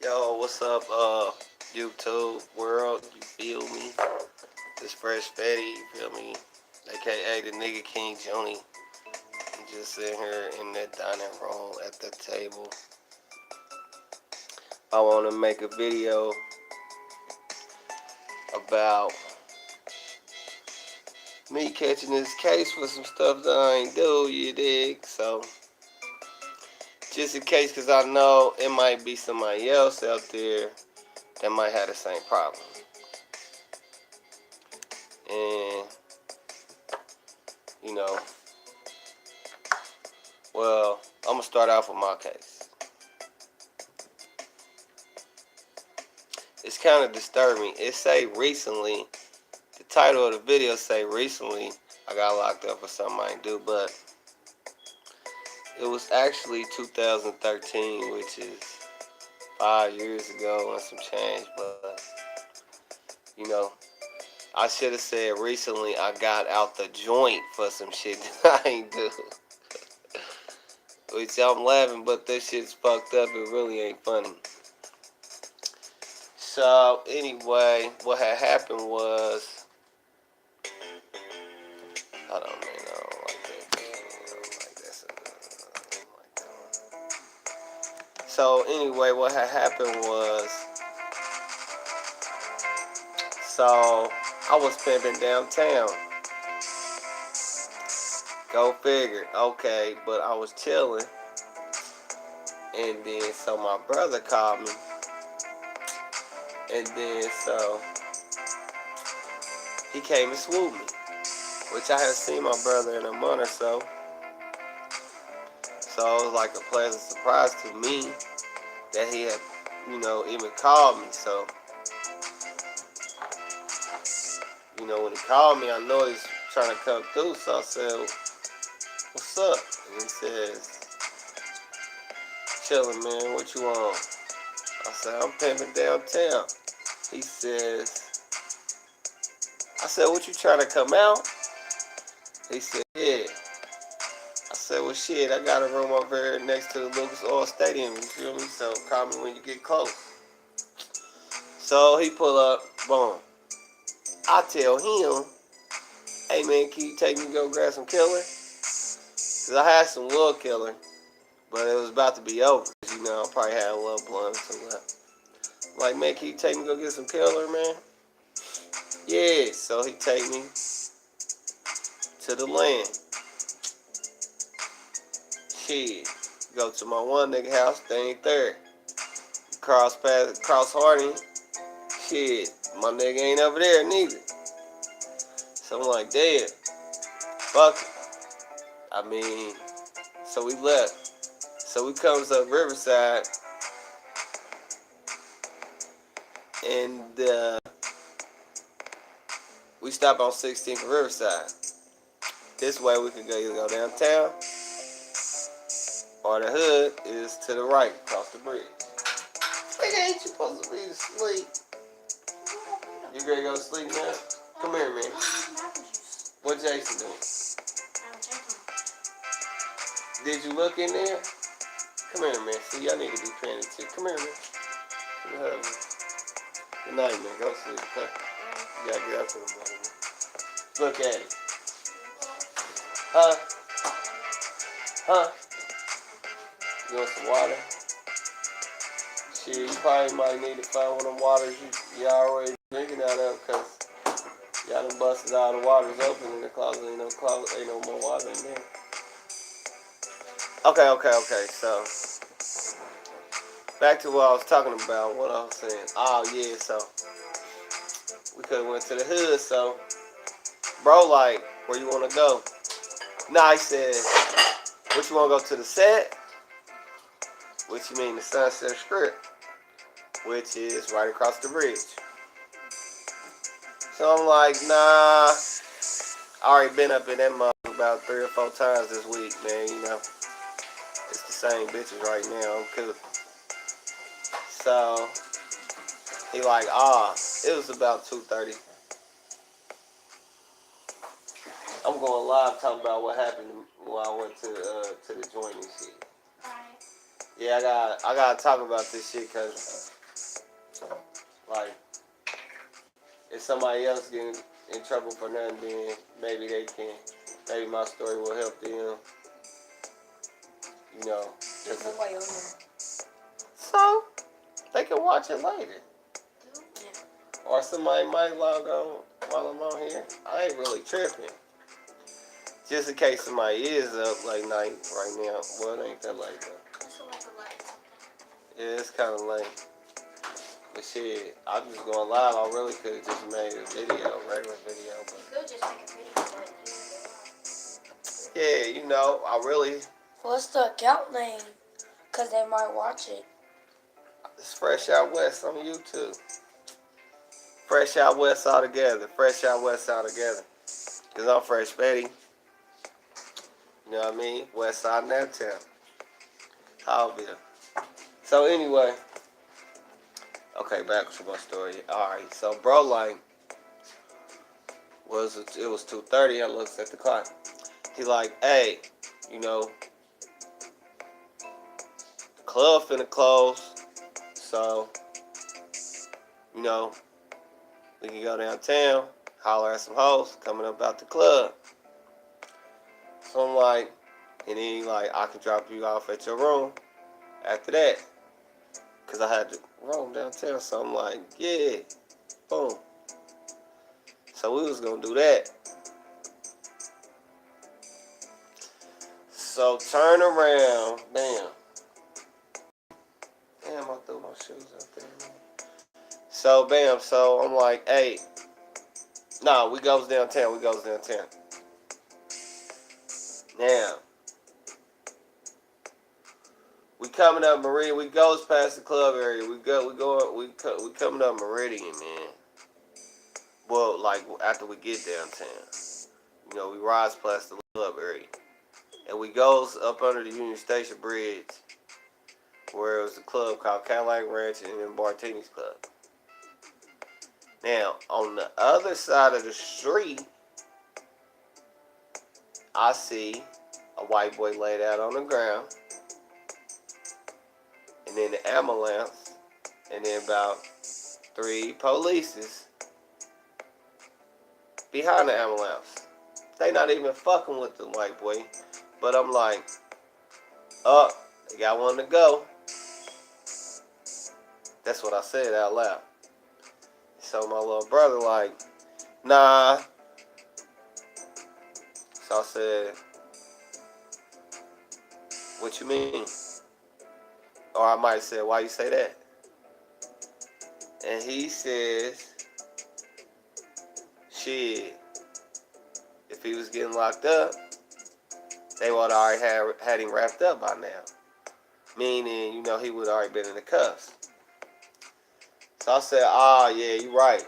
Yo, what's up, YouTube world? You feel me? This fresh fatty, you feel me? AKA the nigga King Junie. I'm just sitting here in that dining room at the table. I want to make a video about me catching this case for some stuff that I ain't do, you dig? So, just in case, because I know it might be somebody else out there that might have the same problem. And, you know, well, I'm going to start off with my case. It's kind of disturbing. It say recently, the title of the video say recently I got locked up for something I didn't do, but it was actually 2013, which is 5 years ago and some change, but, you know, I should have said recently I got out the joint for some shit that I ain't do. Which I'm laughing, but this shit's fucked up. It really ain't funny. So, anyway, what had happened was... Hold on, man. I don't like that. I don't like that. So, anyway, what had happened was... So, I was pimping downtown. Go figure. Okay, but I was chilling. And then, so my brother called me. And then, so, he came and swooped me. Which I hadn't seen my brother in a month or so. So, it was like a pleasant surprise to me that he had, you know, even called me. So, you know, when he called me, I know he's trying to come through. So I said, what's up? And he says, chilling, man, what you on? I said, I'm pimping downtown. He says, I said, what you trying to come out? He said, yeah. I said, well, shit, I got a room over here next to the Lucas Oil Stadium, you feel me? So call me when you get close. So he pull up, boom. I tell him, hey, man, can you take me to go grab some killer? Because I had some little killer, but it was about to be over. You know, I probably had a little blunt or something left. Like, man, can you take me to go get some killer, man? Yeah, so he take me to the land. Shit, go to my one nigga house, they ain't there. Cross Harding, shit, my nigga ain't over there neither. So I'm like, damn, fuck it. I mean, so we left. So we comes up Riverside, and we stop on 16th and Riverside. This way we can either go downtown, or the hood is to the right, across the bridge. Nigga, ain't you supposed to be asleep? You ready to go to sleep now? Come here, man. What Jason doing? Did you look in there? Come here, man. See, y'all need to be paying attention. Come here, man. Good night, man. Go sleep, okay? You gotta get up to the bottom, man. Look at it. Huh? Huh? You want some water? Shit, you probably might need to find one of them waters you already drinking out of, because y'all done busted all the waters open in the closet. Ain't no more water in there. Okay. So, back to what I was talking about, what I was saying. Oh, yeah, so, we could have went to the hood, so, bro, like, where you want to go? Nah, he said, what, you want to go to the set? Which you mean the Sunset Strip, which is right across the bridge. So I'm like, nah, I already been up in that mug about 3 or 4 times this week, man, you know. It's the same bitches right now, I'm cool. So, he like, it was about 2:30. I'm going live talking about what happened when I went to the joint and shit. Right. Yeah, I gotta talk about this shit because Like, if somebody else getting in trouble for nothing, then maybe maybe my story will help them, you know. There's nobody on there. So, they can watch it later. Yeah. Or somebody might log on while I'm on here. I ain't really tripping. Just in case somebody is up late night right now. Well, it ain't that late though. It's like a light. Yeah, it's kind of late. But shit, I'm just going live. I really could have just made a video, regular video. But you could just make a video, but yeah, you know, I really... What's the account name? Because they might watch it. It's Fresh Out West on YouTube. Fresh Out West all together. Fresh Out West all together. Because I'm Fresh Betty. You know what I mean? West Side Naptown. Howville. So anyway. Okay, back to my story. Alright, so bro, like, it was 2:30. I looked at the clock. He like, hey, you know, the club finna close. So, you know, we can go downtown, holler at some hoes coming up out the club. So I'm like, and then he like, I can drop you off at your room after that. Because I had to roam downtown. So I'm like, yeah, boom. So we was going to do that. So turn around, bam. Damn, I threw my shoes out there, man. So, bam, so I'm like, hey, nah, we goes downtown. Now, we coming up Meridian. We goes past the club area. We coming up Meridian, man. Well, like after we get downtown, you know, we rise past the club area, and we goes up under the Union Station Bridge, where it was a club called Cadillac Ranch and then Bartini's Club. Now, on the other side of the street, I see a white boy laid out on the ground, and then the ambulance, and then about 3 polices behind the ambulance. They not even fucking with the white boy, but I'm like, oh, they got one to go. That's what I said out loud. So my little brother like, nah. So I said, what you mean? Or I might say, why you say that? And he says, shit, if he was getting locked up, they would already had him wrapped up by now. Meaning, you know, he would already been in the cuffs. So I said, yeah, you right.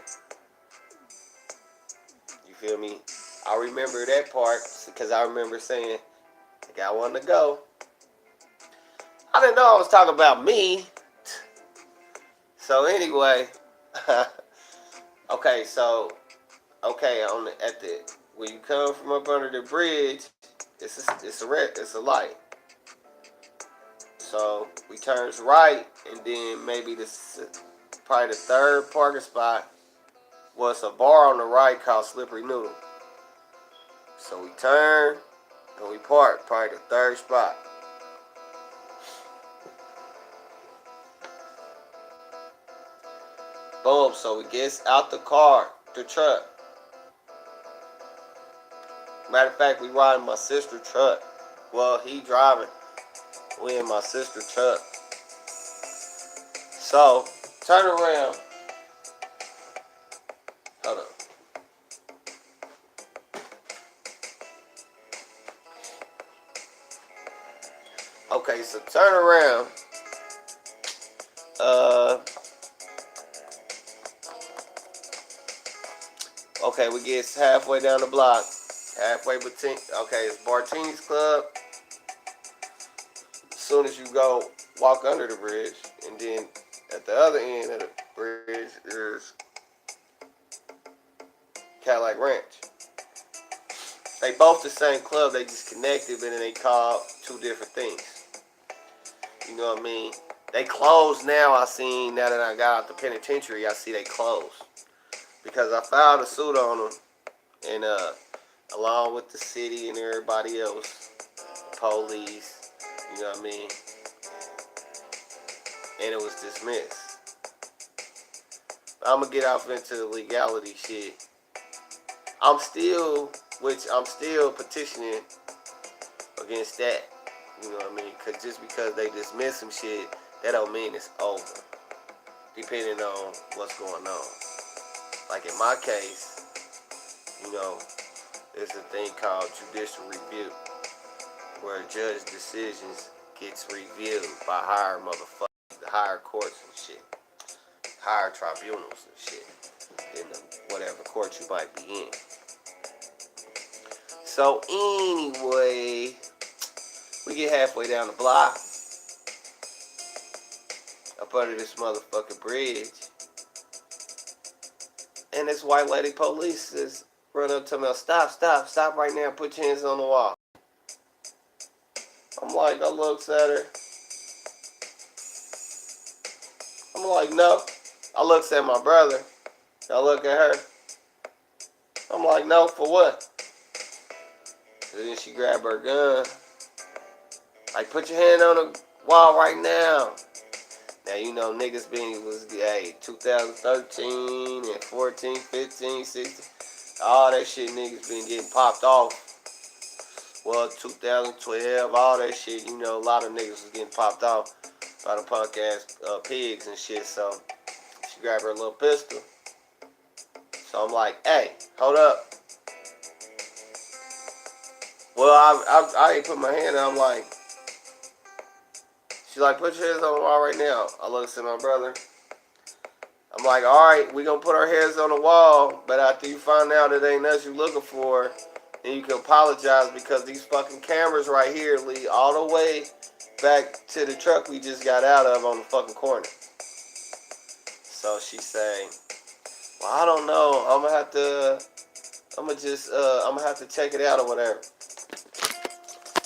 You feel me? I remember that part because I remember saying, I got one to go. I didn't know I was talking about me. So anyway, okay, when you come from up under the bridge, it's a light. So we turns right, and then maybe probably the third parking spot was a bar on the right called Slippery Noodle. So we turn and we park, probably the third spot. Boom, so we gets out the car, the truck. Matter of fact, we riding my sister's truck. Well, he driving. We in my sister's truck. So, turn around. Hold up. Okay, so turn around. Okay, we get halfway down the block. Halfway between, okay, it's Bartini's Club. As soon as you walk under the bridge, and then at the other end of the bridge is Cadillac Ranch. They both the same club, they just connected, but then they called 2 different things. You know what I mean? They closed now. I seen, now that I got out the penitentiary, I see they closed. Because I filed a suit on them. And along with the city and everybody else. The police. You know what I mean? And it was dismissed. I'm going to get off into the legality shit. I'm still petitioning against that. You know what I mean? Cause just because they dismiss some shit, that don't mean it's over. Depending on what's going on. Like in my case, you know, there's a thing called judicial review, where judge decisions gets reviewed by higher higher courts and shit, higher tribunals and shit, in the whatever court you might be in. So anyway, we get halfway down the block, up under this motherfucking bridge, and this white lady police is run up to me, stop right now, put your hands on the wall. I'm like, I looks at her. I'm like, no. I looks at my brother. I look at her. I'm like, no, for what? And then she grabbed her gun. Like, put your hand on the wall right now. Now, you know, niggas was 2013 and 14, 15, 16. All that shit niggas been getting popped off. Well, 2012, all that shit, you know, a lot of niggas was getting popped off by the punk ass pigs and shit. So she grabbed her little pistol. So I'm like, hey, hold up. Well, I ain't put my hand out. I'm like, she's like, put your hands on the wall right now. I look at my brother. I'm like, all right, we gonna put our hands on the wall, but after you find out it ain't us you looking for, and you can apologize, because these fucking cameras right here lead all the way back to the truck we just got out of on the fucking corner. So she say, well, I don't know. I'm gonna have to check it out or whatever.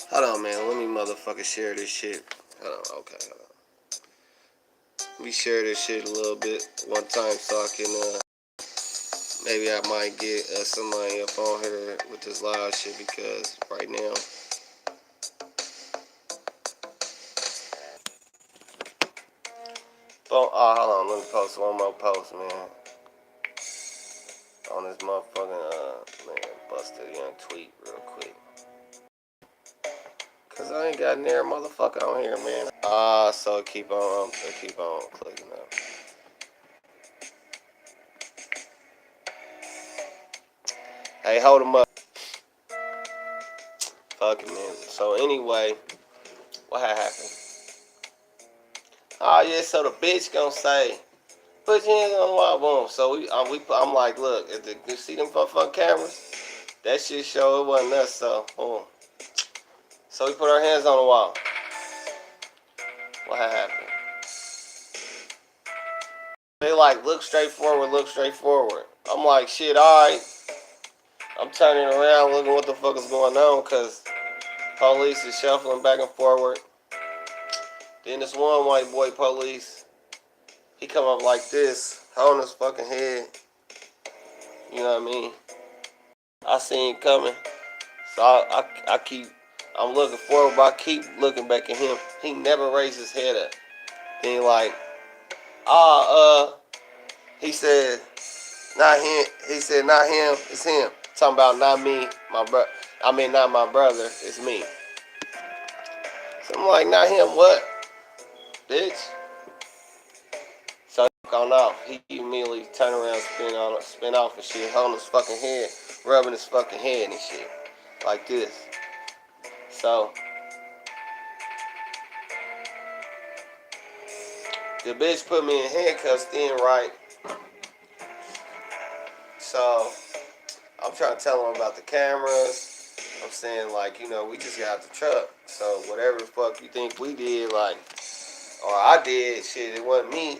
Hold on, man. Let me motherfucking share this shit. Hold on. Okay, hold on. Let me share this shit a little bit one time so I can, maybe I might get somebody up on here with this live shit, because right now, hold on, let me post one more post, man. On this motherfucking, man, busted young tweet real quick. Cause I ain't got near motherfucker on here, man. So keep on clicking up. Hey, hold him up. Fuck it, man. So anyway, what happened? Oh yeah, so the bitch gonna say, put your hands on the wall, boom. So I'm like, look, you see them fucking cameras? That shit show it wasn't us, so boom. So we put our hands on the wall. What happened? They like, look straight forward. I'm like, shit, alright. I'm turning around looking what the fuck is going on, because police is shuffling back and forward. Then this one white boy police, he come up like this, holding his fucking head. You know what I mean? I see him coming. So I'm looking forward, but I keep looking back at him. He never raised his head up. Then he like, he said, not him. He said, not him, it's him. Talking about not me, my brother. I mean, not my brother, it's me. So I'm like, not him, what? Bitch. So he gone off. He immediately turned around, spin off and shit, holding his fucking head, rubbing his fucking head and shit. Like this. So the bitch put me in handcuffs then, right? So I'm trying to tell him about the cameras. I'm saying, like, you know, we just got out the truck. So whatever the fuck you think we did, like, or I did, shit, it wasn't me.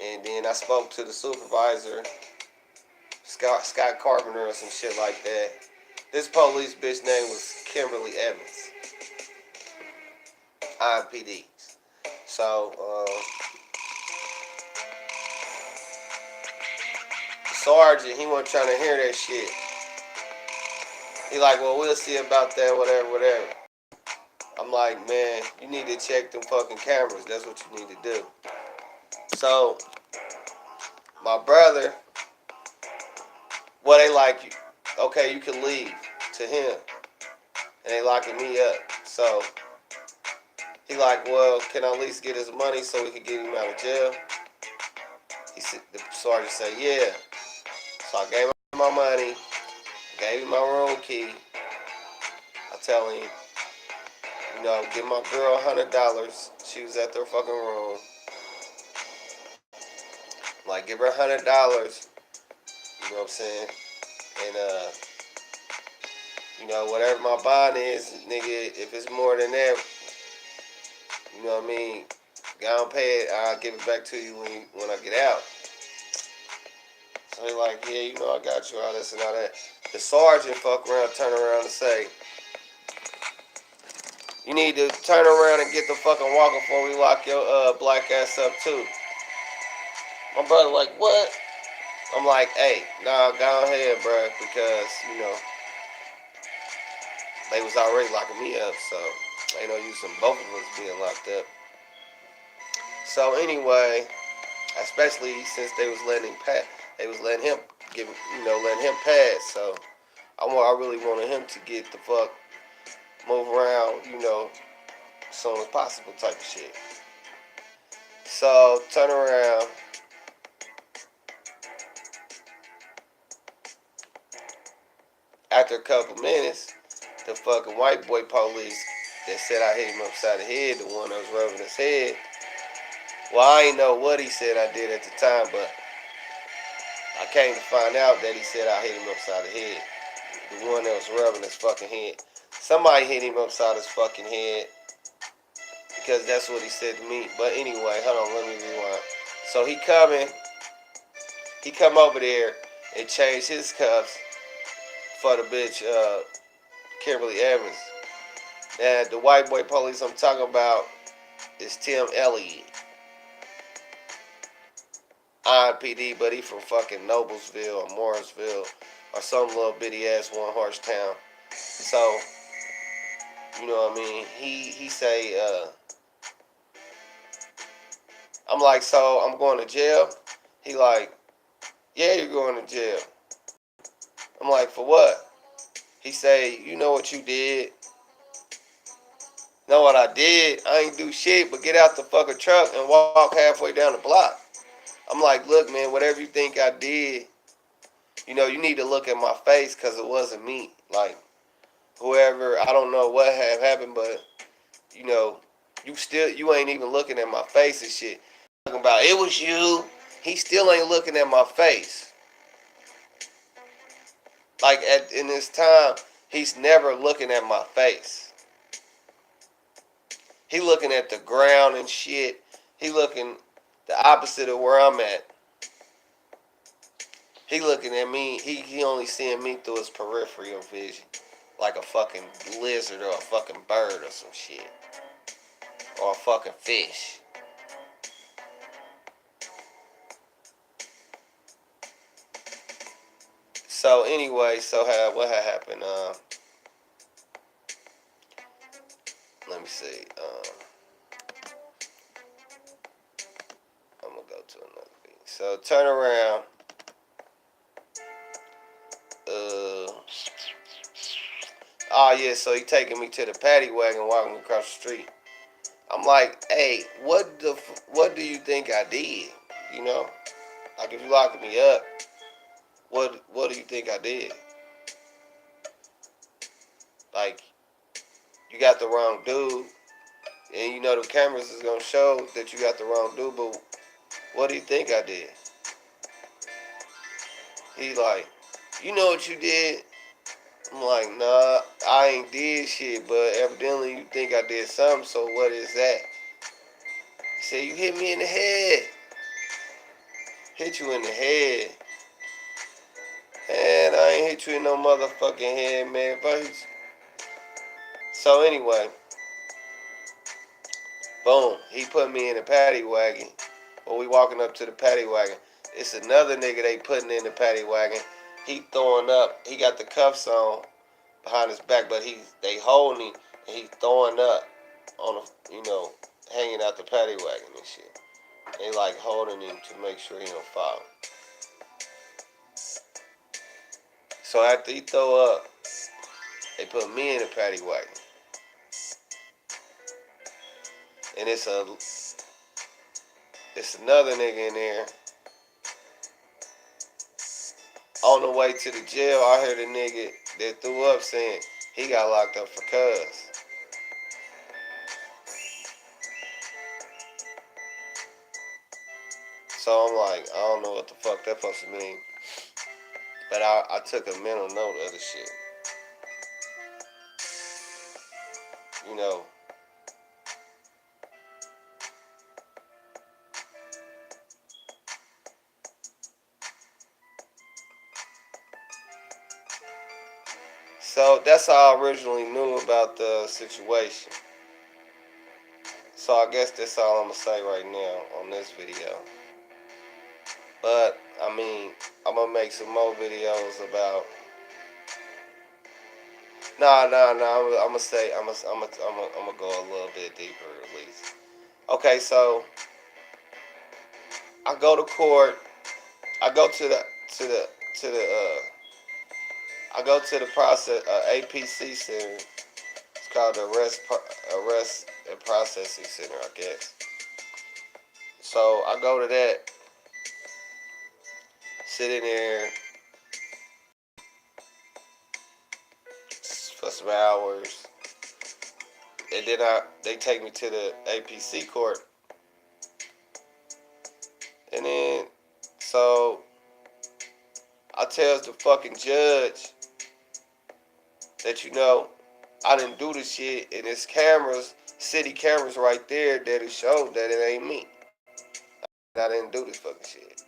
And then I spoke to the supervisor, Scott Carpenter, or some shit like that. This police bitch name was Kimberly Evans. IPD. So, sergeant, he wasn't trying to hear that shit. He like, well, we'll see about that, whatever, whatever. I'm like, man, you need to check them fucking cameras. That's what you need to do. So, my brother, well, they like, you. Okay, you can leave to him. And they locking me up. So, he like, well, can I at least get his money so we can get him out of jail? He said, the sergeant said, yeah. So I gave him my money, gave him my room key. I tell him, you know, give my girl $100. She was at their fucking room. Like, give her $100. You know what I'm saying? And, you know, whatever my bond is, nigga, if it's more than that, you know what I mean? Go and pay it. I'll give it back to you when I get out. So he like, yeah, you know, I got you, all this and all that. The sergeant fuck around, turn around and say, you need to turn around and get the fucking walker before we lock your black ass up too. My brother like, what? I'm like, hey, nah, go ahead, bro, because, you know, they was already locking me up, so ain't no use in both of us being locked up. So anyway, especially since they was letting him pass, they was letting him letting him pass. So I really wanted him to get the fuck move around, you know, as soon as possible type of shit. So turn around. After a couple minutes, the fucking white boy police that said I hit him upside the head, the one that was rubbing his head. Well, I ain't know what he said I did at the time, but I came to find out that he said I hit him upside the head. The one that was rubbing his fucking head. Somebody hit him upside his fucking head because that's what he said to me. But anyway, hold on, let me rewind. So he come over there and changed his cuffs for the bitch, Kimberly Evans. Now, the white boy police I'm talking about is Tim Elliott. IPD, but he from fucking Noblesville or Morrisville or some little bitty ass one horse town. So, you know what I mean? He say, I'm like, so I'm going to jail? He like, yeah, you're going to jail. I'm like, for what? He say, you know what you did? Know what I did? I ain't do shit but get out the fucking truck and walk halfway down the block. I'm like, look, man, whatever you think I did, you know, you need to look at my face because it wasn't me. Like, whoever, I don't know what had happened, but, you know, you ain't even looking at my face and shit. Talking about, it was you. He still ain't looking at my face. Like, in this time, he's never looking at my face. He looking at the ground and shit. He looking the opposite of where I'm at. He looking at me. He only seeing me through his peripheral vision. Like a fucking lizard or a fucking bird or some shit. Or a fucking fish. So anyway, what had happened? Let me see. I'm gonna go to another thing. So turn around. Oh yeah, so he taking me to the paddy wagon, walking across the street. I'm like, hey, what do you think I did? You know, like if you locking me up, what do you think I did? Like, you got the wrong dude, and you know the cameras is gonna show that you got the wrong dude. But what do you think I did? He like, you know what you did? I'm like, nah, I ain't did shit, but evidently you think I did something, so what is that? He said, you hit me in the head. Hit you in the head. And I ain't hit you in no motherfucking head, man. So anyway, Boom. He put me in the paddy wagon. When we walking up to the paddy wagon, it's another nigga they putting in the paddy wagon. He throwing up. He got the cuffs on behind his back, but they holding him and he throwing up on hanging out the paddy wagon and shit. They like holding him to make sure he don't fall. So after he throw up, they put me in the paddy wagon. And it's another nigga in there. On the way to the jail, I heard a nigga that threw up saying he got locked up for cuz. So I'm like, I don't know what the fuck that supposed to mean. But I took a mental note of the shit. You know. So that's how I originally knew about the situation. So I guess that's all I'm going to say right now on this video. But, I mean, I'm going to make some more videos about... I'm going to go a little bit deeper at least. Okay, so I go to court. I go to the I go to the process APC center. It's called the Arrest and Processing Center, I guess. So I go to that, sit in there for some hours, and then they take me to the APC court, and then so I tells the fucking judge that I didn't do this shit, and there's cameras, city cameras right there that'll show that it ain't me. I didn't do this fucking shit.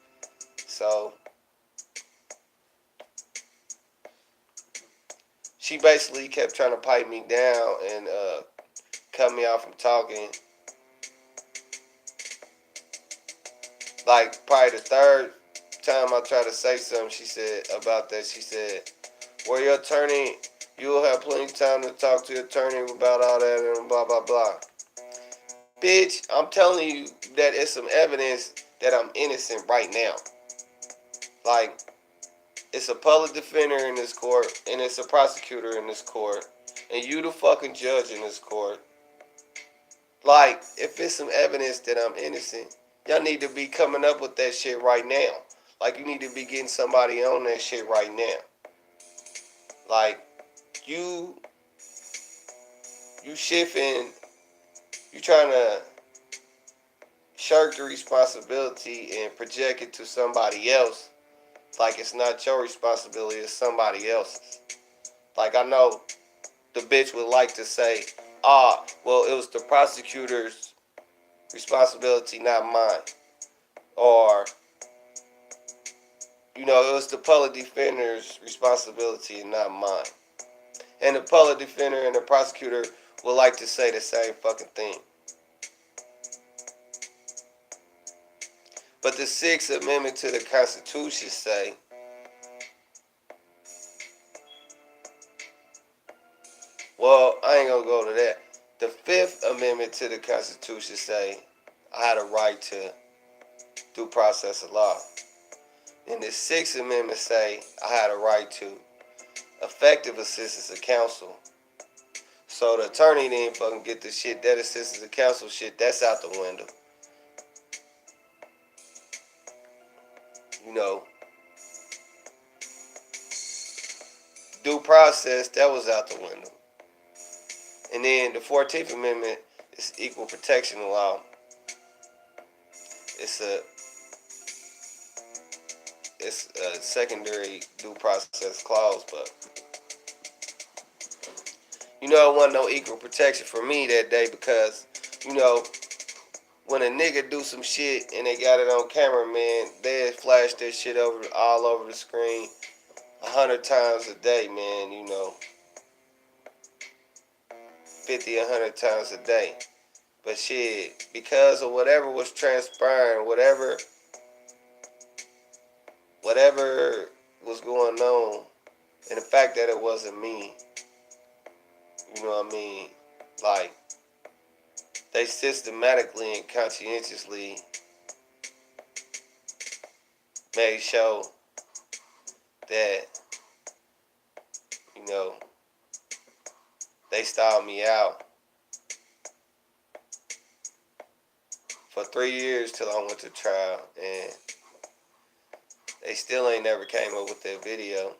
So she basically kept trying to pipe me down and cut me off from talking. Like probably the third time I tried to say something, she said about that. She said, "Well, your attorney, you'll have plenty of time to talk to your attorney about all that and blah blah blah." Bitch, I'm telling you that it's some evidence that I'm innocent right now. Like, it's a public defender in this court, and it's a prosecutor in this court, and you the fucking judge in this court. Like, if it's some evidence that I'm innocent, y'all need to be coming up with that shit right now. Like, you need to be getting somebody on that shit right now. Like, you shifting, you trying to shirk the responsibility and project it to somebody else. Like it's not your responsibility, it's somebody else's. Like I know the bitch would like to say, well, it was the prosecutor's responsibility, not mine. Or, it was the public defender's responsibility and not mine. And the public defender and the prosecutor would like to say the same fucking thing. But the 6th Amendment to the Constitution say, well, I ain't gonna go to that. The 5th Amendment to the Constitution say I had a right to due process of law. And the 6th Amendment say I had a right to effective assistance of counsel. So the attorney didn't fucking get the shit. That assistance of counsel shit, that's out the window. Due process, that was out the window. And then the 14th Amendment is equal protection law. It's a secondary due process clause, but it wasn't no equal protection for me that day because, when a nigga do some shit and they got it on camera, man, they flash that shit all over the screen 100 times a day, man, 50, 100 times a day. But shit, because of whatever was transpiring, whatever was going on, and the fact that it wasn't me, you know what I mean? Like, they systematically and conscientiously made sure that, you know, they styled me out for 3 years till I went to trial, and they still ain't never came up with that video,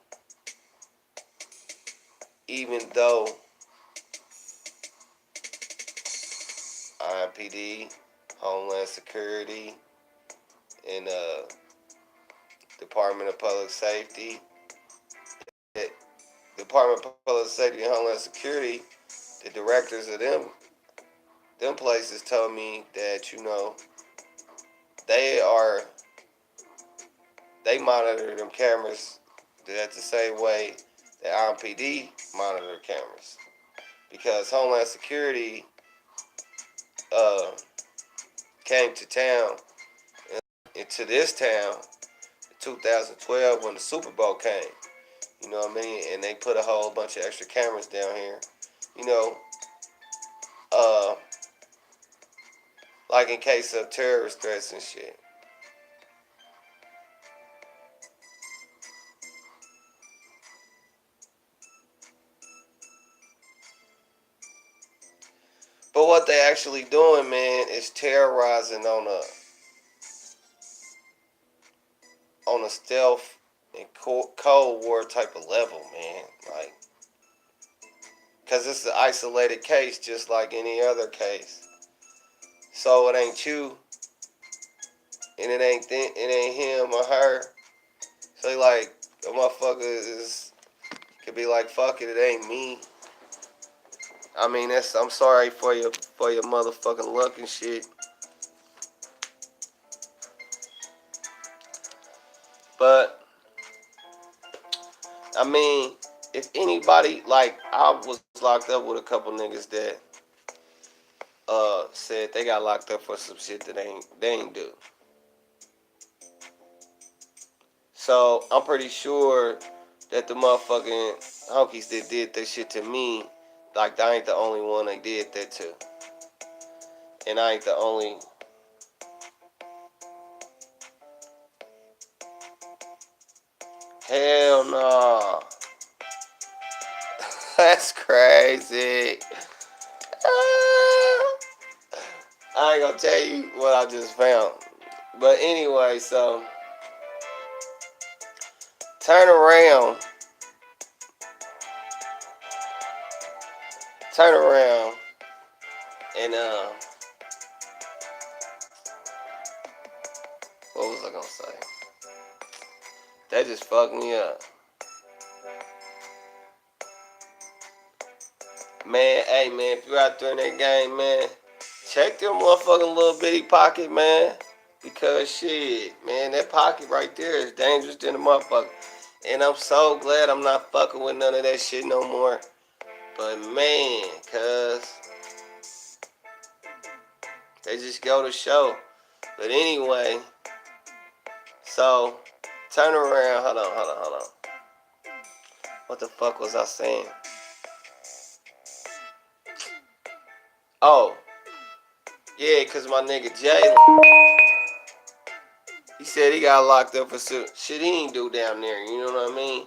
even though IMPD, Homeland Security, and Department of Public Safety, Department of Public Safety and Homeland Security, the directors of them places told me that, you know, they monitor them cameras that's the same way that IMPD monitor cameras, because Homeland Security came to town, into this town, in 2012 when the Super Bowl came. You know what I mean? And they put a whole bunch of extra cameras down here. You know, like in case of terrorist threats and shit. But what they actually doing, man, is terrorizing on a stealth and Cold War type of level, man. Like, because it's an isolated case just like any other case. So it ain't you, and it ain't him or her. So like, a motherfucker could be like, fuck it, it ain't me. I mean, I'm sorry for your motherfucking luck and shit. But I mean, if anybody, like, I was locked up with a couple niggas that said they got locked up for some shit that they ain't do. So I'm pretty sure that the motherfucking honkies that did that shit to me, like, I ain't the only one they did that to. And I ain't the only. Hell no. That's crazy. I ain't gonna tell you what I just found. But anyway, so turn around and what was I gonna say? That just fucked me up. Man, hey man, if you're out there in that game, man, check your motherfucking little bitty pocket, man. Because shit, man, that pocket right there is dangerous than a motherfucker. And I'm so glad I'm not fucking with none of that shit no more. But man, cuz they just go to show. But anyway, so turn around. Hold on. What the fuck was I saying? Oh, yeah, because my nigga Jalen, he said he got locked up for shit he ain't do down there, you know what I mean?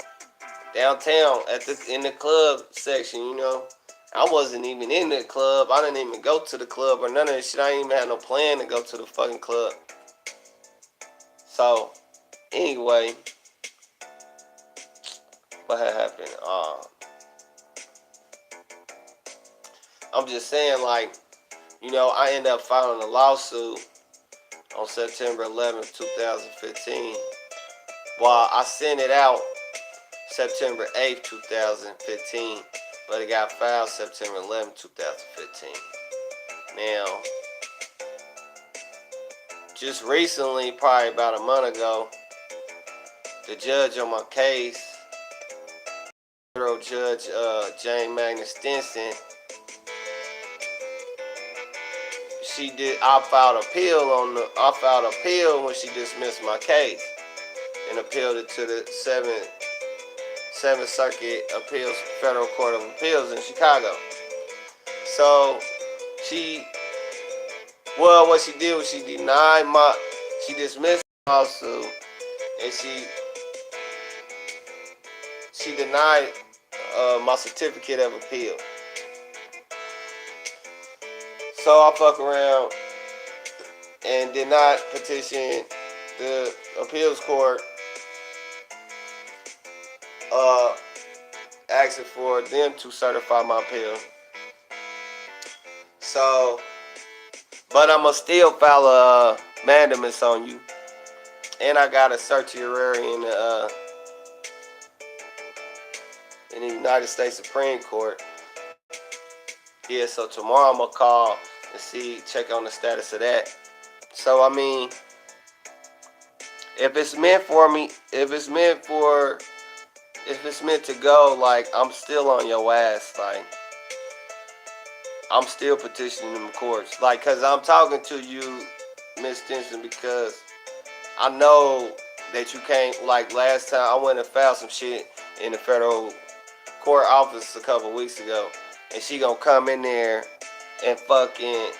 Downtown, in the club section, you know. I wasn't even in the club. I didn't even go to the club or none of that shit. I ain't even had no plan to go to the fucking club. So, anyway, what had happened? I'm just saying, like, you know, I ended up filing a lawsuit on September 11th, 2015. Well, I sent it out September 8th, 2015, but it got filed September 11th, 2015. Now, just recently, probably about a month ago, the judge on my case, Federal Judge James Magnus Stinson, I filed appeal when she dismissed my case and appealed it to the Seventh Circuit Appeals Federal Court of Appeals in Chicago. So what she did was she dismissed my lawsuit, and she denied my certificate of appeal. So I fuck around and did not petition the appeals court asking for them to certify my appeal. So, but I'ma still file a mandamus on you, and I got a certiorari in the United States Supreme Court. Yeah, so tomorrow I'm gonna call and check on the status of that. So I mean, if it's meant to go, like, I'm still on your ass, like, I'm still petitioning them courts, like, cause I'm talking to you, Miss Stinson, because I know that you can't, like, last time I went and filed some shit in the federal court office a couple weeks ago, and she gonna come in there and fucking,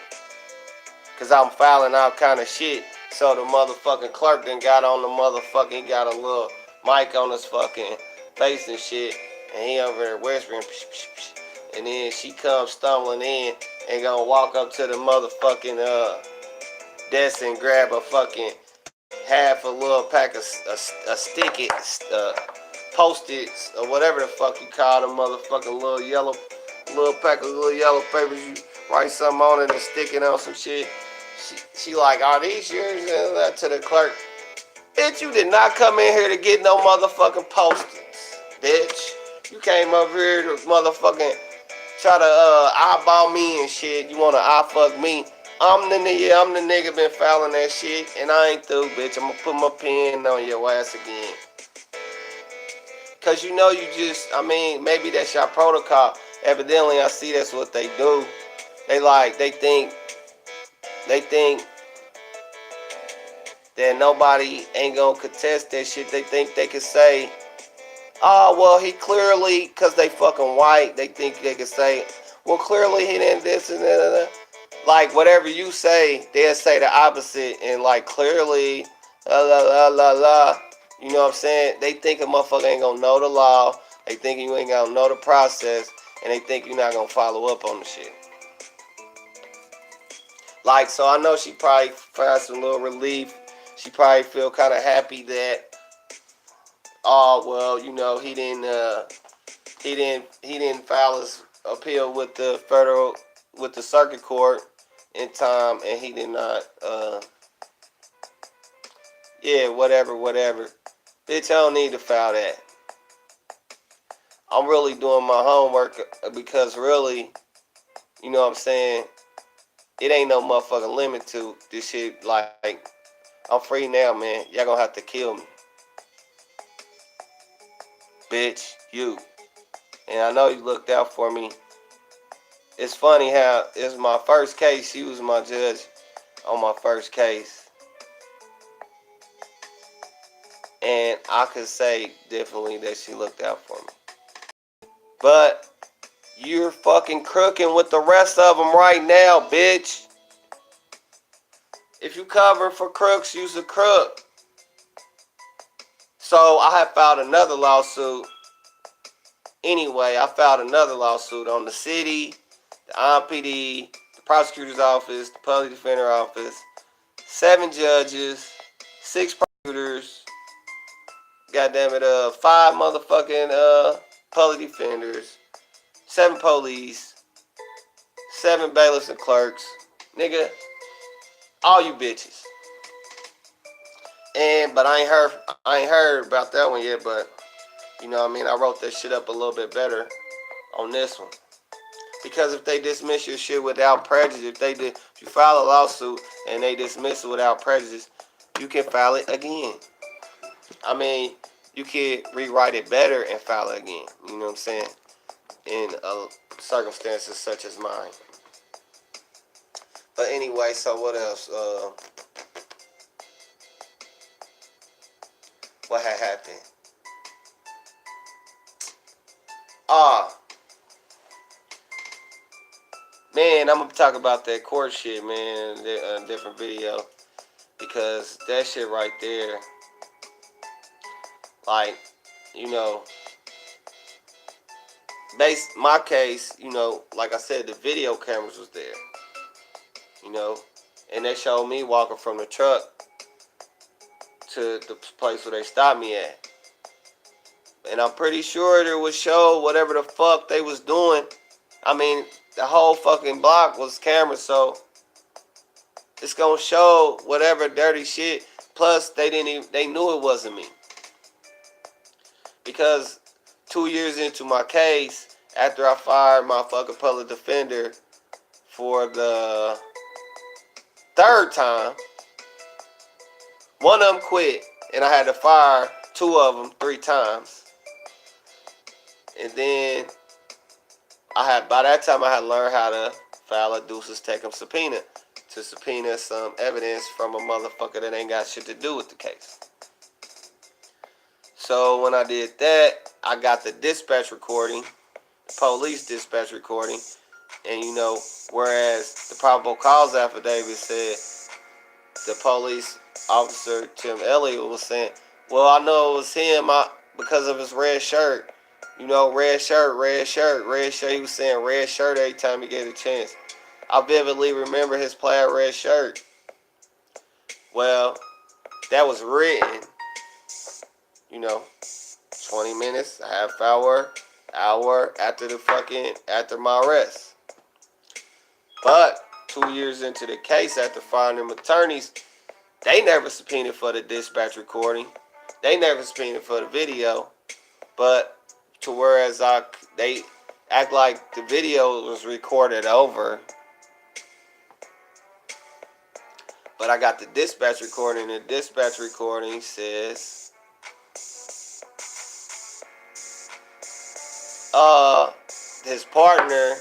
cause I'm filing all kind of shit, so the motherfucking clerk then got on the motherfucking, got a little mic on his fucking face and shit, and he over there whispering, psh, psh, psh. And then she comes stumbling in and gonna walk up to the motherfucking desk and grab a fucking half a little pack of Post-its or whatever the fuck you call them, motherfucking little pack of little yellow papers. You write something on it and stick it on some shit. She like, are these yours? And to the clerk, bitch, you did not come in here to get no motherfucking Post-its, bitch. You came up here to motherfucking try to eyeball me and shit. You wanna eye fuck me? I'm the nigga been filing that shit, and I ain't through, bitch. I'm gonna put my pen on your ass again. Cause you know maybe that's your protocol. Evidently, I see that's what they do. They think that nobody ain't gonna contest that shit. They think they could say, oh, well, he clearly, because they fucking white, they think they can say, well, clearly he didn't this and that. Like, whatever you say, they'll say the opposite. And, like, clearly, la, la, la, la, la. You know what I'm saying? They think a motherfucker ain't gonna know the law. They think you ain't gonna know the process. And they think you're not gonna follow up on the shit. Like, so I know she probably found some little relief. She probably feel kind of happy that, oh, well, you know, he didn't file his appeal with the circuit court in time, and he did not, yeah, whatever. Bitch, I don't need to file that. I'm really doing my homework, because really, you know what I'm saying, it ain't no motherfucking limit to this shit. Like, I'm free now, man. Y'all gonna have to kill me. Bitch, you. And I know you looked out for me. It's funny how it's my first case. She was my judge on my first case. And I could say definitely that she looked out for me. But you're fucking crooking with the rest of them right now, bitch. If you cover for crooks, you's a crook. So I have filed another lawsuit. Anyway, I filed another lawsuit on the city, the IMPD, the prosecutor's office, the public defender office, 7 judges, 6 prosecutors, goddamn it, 5 motherfucking public defenders, 7 police, 7 bailiffs and clerks, nigga, all you bitches. But I ain't heard about that one yet, but you know what I mean, I wrote that shit up a little bit better on this one. Because if they dismiss your shit without prejudice, if you file a lawsuit and they dismiss it without prejudice, you can file it again. I mean, you can rewrite it better and file it again. You know what I'm saying? In circumstances such as mine. But anyway, so what else? What had happened? Man, I'm gonna talk about that court shit, man, in a different video. Because that shit right there, like, you know, based my case, you know, like I said, the video cameras was there. You know, and they showed me walking from the truck to the place where they stopped me at. And I'm pretty sure there was show whatever the fuck they was doing. I mean, the whole fucking block was cameras, so it's gonna show whatever dirty shit. Plus, they knew it wasn't me. Because 2 years into my case, after I fired my fucking public defender for the third time, one of them quit, and I had to fire 2 of them 3 times. And then by that time I had learned how to file a deuces tecum subpoena to subpoena some evidence from a motherfucker that ain't got shit to do with the case. So when I did that, I got the dispatch recording, the police dispatch recording, and you know, whereas the probable cause affidavit said the police officer Tim Elliott was saying, well, I know it was him because of his red shirt. You know, red shirt, red shirt, red shirt. He was saying red shirt every time he gave a chance. I vividly remember his plaid red shirt. Well, that was written, you know, 20 minutes, a half hour after my arrest. But 2 years into the case, after firing them attorneys, they never subpoenaed for the dispatch recording. They never subpoenaed for the video. But to whereas they act like the video was recorded over. But I got the dispatch recording. The dispatch recording says, his partner,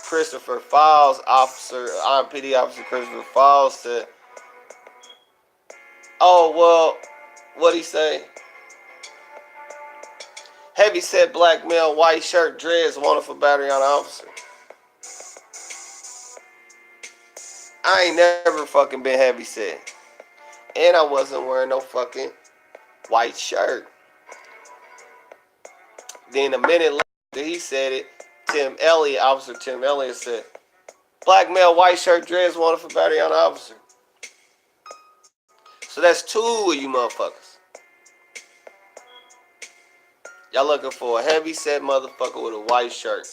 Christopher Falls, IMPD officer Christopher Falls, said, oh, well, what'd he say? Heavy set black male, white shirt, dreads, wanted for battery on an officer. I ain't never fucking been heavy set. And I wasn't wearing no fucking white shirt. Then a minute later, he said it. Officer Tim Elliott said, black male, white shirt, dreads, wanted for battery on an officer. So that's 2 of you motherfuckers. Y'all looking for a heavy set motherfucker with a white shirt.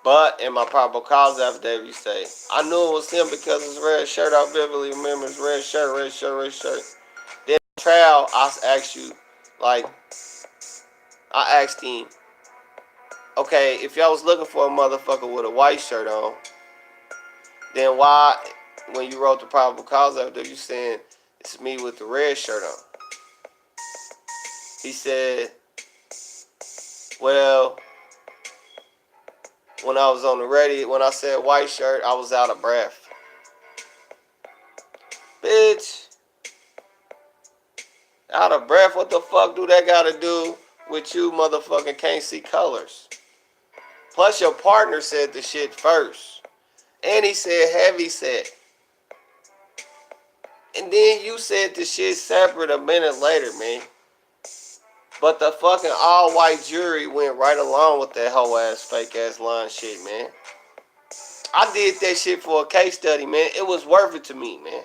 But in my probable cause affidavit, you say, I knew it was him because his red shirt. I vividly remember his red shirt, red shirt, red shirt. Then in trial, I asked you, like, I asked him, okay, if y'all was looking for a motherfucker with a white shirt on, then why, when you wrote the probable cause affidavit, you saying it's me with the red shirt on? He said, well, when I was on the radio, when I said white shirt, I was out of breath. Bitch. Out of breath? What the fuck do that got to do with you motherfucking can't see colors? Plus your partner said the shit first. And he said heavy set. And then you said the shit separate a minute later, man. But the fucking all-white jury went right along with that whole ass fake ass line shit, man. I did that shit for a case study, man. It was worth it to me, man.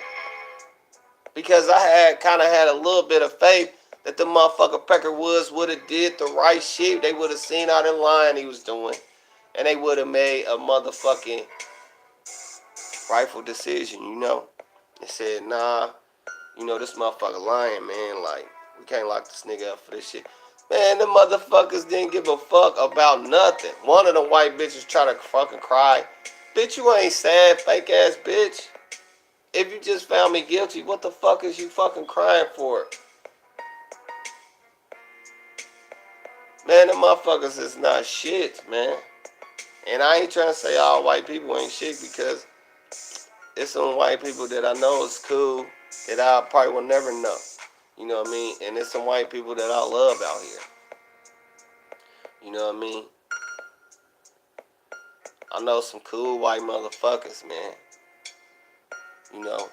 Because I kind of had a little bit of faith that the motherfucker Pecker Woods would have did the right shit. They would have seen out in line he was doing. And they would have made a motherfucking rightful decision, you know. They said, nah, you know, this motherfucker lying, man. Like, we can't lock this nigga up for this shit. Man, the motherfuckers didn't give a fuck about nothing. One of the white bitches try to fucking cry. Bitch, you ain't sad, fake ass bitch. If you just found me guilty, what the fuck is you fucking crying for? Man, the motherfuckers is not shit, man. And I ain't trying to say all white people ain't shit because it's some white people that I know is cool that I probably will never know. You know what I mean? And there's some white people that I love out here. You know what I mean? I know some cool white motherfuckers, man. You know.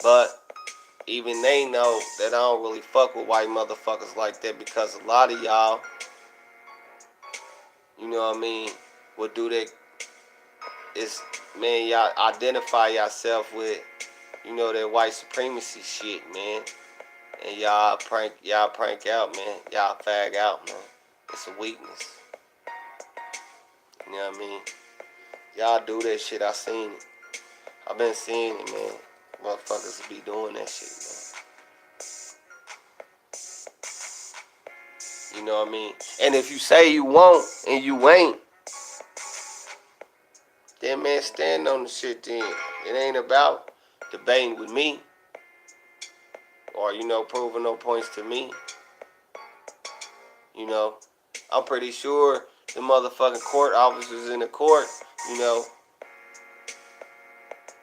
But even they know that I don't really fuck with white motherfuckers like that, because a lot of y'all, you know what I mean, will do that. It's, man, y'all identify yourself with, you know, that white supremacy shit, man. And y'all prank out, man. Y'all fag out, man. It's a weakness. You know what I mean? Y'all do that shit. I seen it. I've been seeing it, man. Motherfuckers be doing that shit, man. You know what I mean? And if you say you won't and you ain't, then, man, stand on the shit then. It ain't about debating with me or, you know, proving no points to me. You know, I'm pretty sure the motherfucking court officers in the court, you know,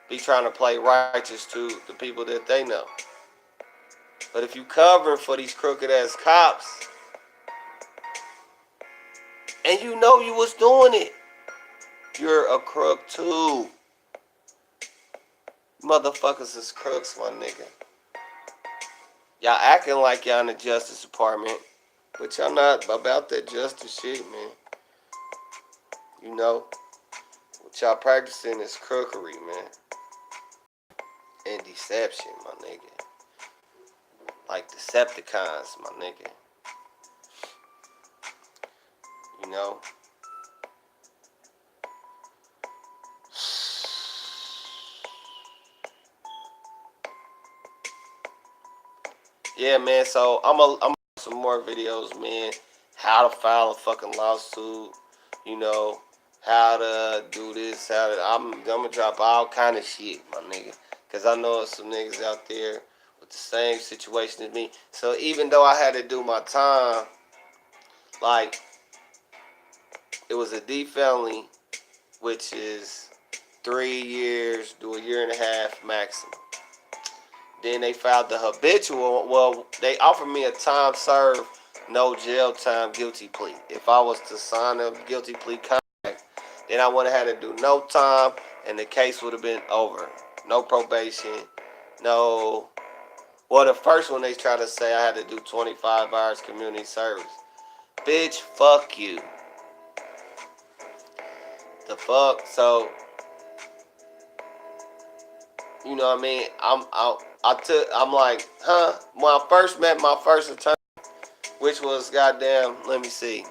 be trying to play righteous to the people that they know. But if you covering for these crooked ass cops and you know you was doing it, you're a crook too. Motherfuckers is crooks, my nigga. Y'all acting like y'all in the Justice Department, but y'all not about that justice shit, man. You know, what y'all practicing is crookery, man. And deception, my nigga. Like Decepticons, my nigga. You know? Yeah, man, so I'm some more videos, man. How to file a fucking lawsuit, you know, how to do this, I'm gonna drop all kind of shit, my nigga. Cause I know there's some niggas out there with the same situation as me. So even though I had to do my time, like, it was a D felony, which is 3 years to a year and a half maximum. Then they filed the habitual. Well, they offered me a time served, no jail time guilty plea. If I was to sign a guilty plea contract, then I would have had to do no time, and the case would have been over. No probation, no. Well, the first one they tried to say I had to do 25 hours community service. Bitch, fuck you. The fuck? So, you know what I mean? I'm like, huh? When I first met my first attorney, which was goddamn, let me see,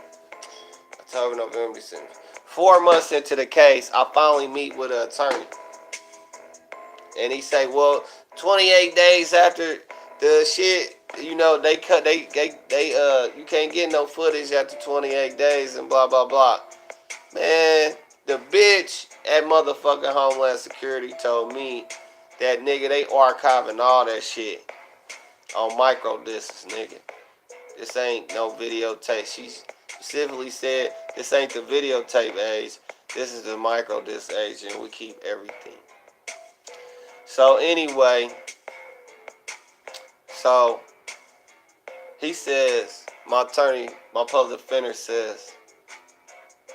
October, November, December. 4 months into the case, I finally meet with an attorney. And he say, well, 28 days after the shit, you know, they you can't get no footage after 28 days and blah, blah, blah. Man, the bitch at motherfucking Homeland Security told me that, nigga, they archiving all that shit on micro discs, nigga. This ain't no videotape. She specifically said this ain't the videotape age. This is the micro disc age, and we keep everything. So anyway, so he says, my attorney, my public defender says,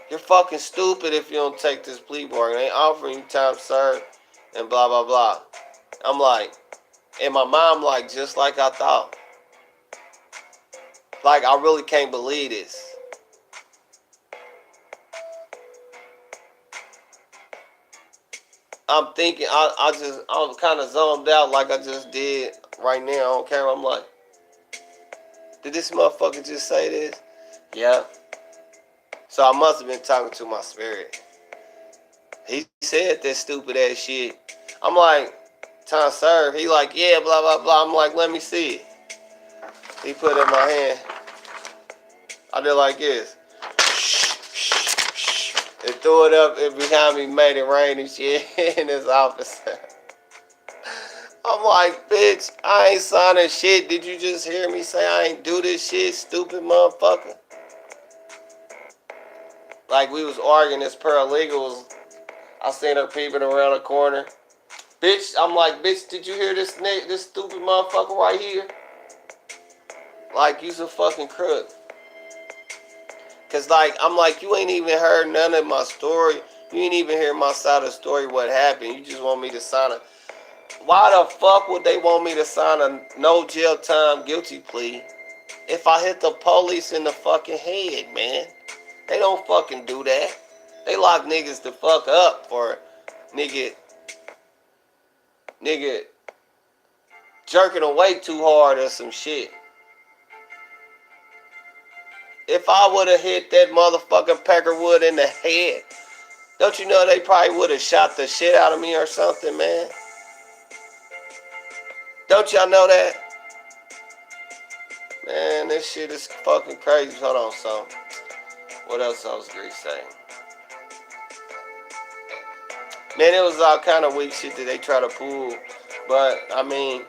you're fucking stupid if you don't take this plea bargain. They ain't offering you time served and blah, blah, blah. I'm like, and my mom like, just like I thought. Like, I really can't believe this. I'm thinking, I'm kind of zoned out like I just did right now on camera. I'm like, did this motherfucker just say this? Yeah. So I must have been talking to my spirit. He said that stupid ass shit. I'm like, time served. He like, yeah, blah, blah, blah. I'm like, let me see it. He put it in my hand. I did like this. And threw it up and behind me, made it rain and shit in his office. I'm like, bitch, I ain't signing shit. Did you just hear me say I ain't do this shit, stupid motherfucker? like we was arguing as paralegals. I seen her peeping around the corner. Bitch, I'm like, bitch, did you hear this stupid motherfucker right here? Like, you's a fucking crook. Cause like, I'm like, you ain't even heard none of my story. You ain't even hear my side of the story, what happened. You just want me to sign a... Why the fuck would they want me to sign a no jail time guilty plea if I hit the police in the fucking head, man? They don't fucking do that. They lock niggas the fuck up for nigga jerking away too hard or some shit. If I would have hit that motherfucking Peckerwood in the head, don't you know they probably would have shot the shit out of me or something, man? Don't y'all know that? Man, this shit is fucking crazy. Hold on, so what else I was going to say? Man, it was all kind of weak shit that they try to pull. But, I mean...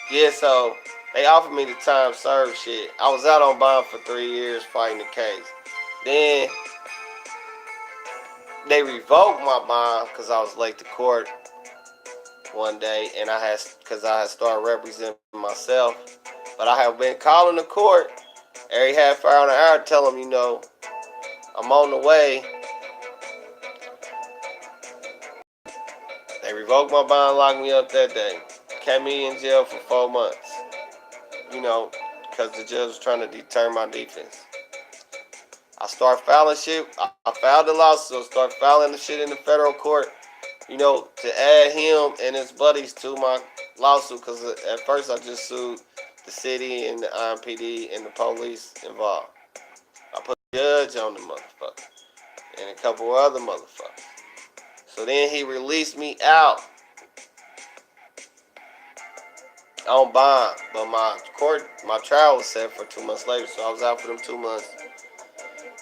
Yeah, so they offered me the time served shit. I was out on bond for 3 years fighting the case. Then they revoked my bond because I was late to court one day, and because I had started representing myself. But I have been calling the court every half hour and an hour, tell them, you know, I'm on the way. They revoked my bond, locked me up that day. Kept me in jail for 4 months. You know, because the judge was trying to deter my defense. I start filing shit. I filed the lawsuit. Start filing the shit in the federal court, you know, to add him and his buddies to my lawsuit. Because at first I just sued the city and the IMPD and the police involved. I put the judge on the motherfucker and a couple other motherfuckers. So then he released me out on bond, but my trial was set for 2 months later, so I was out for them 2 months.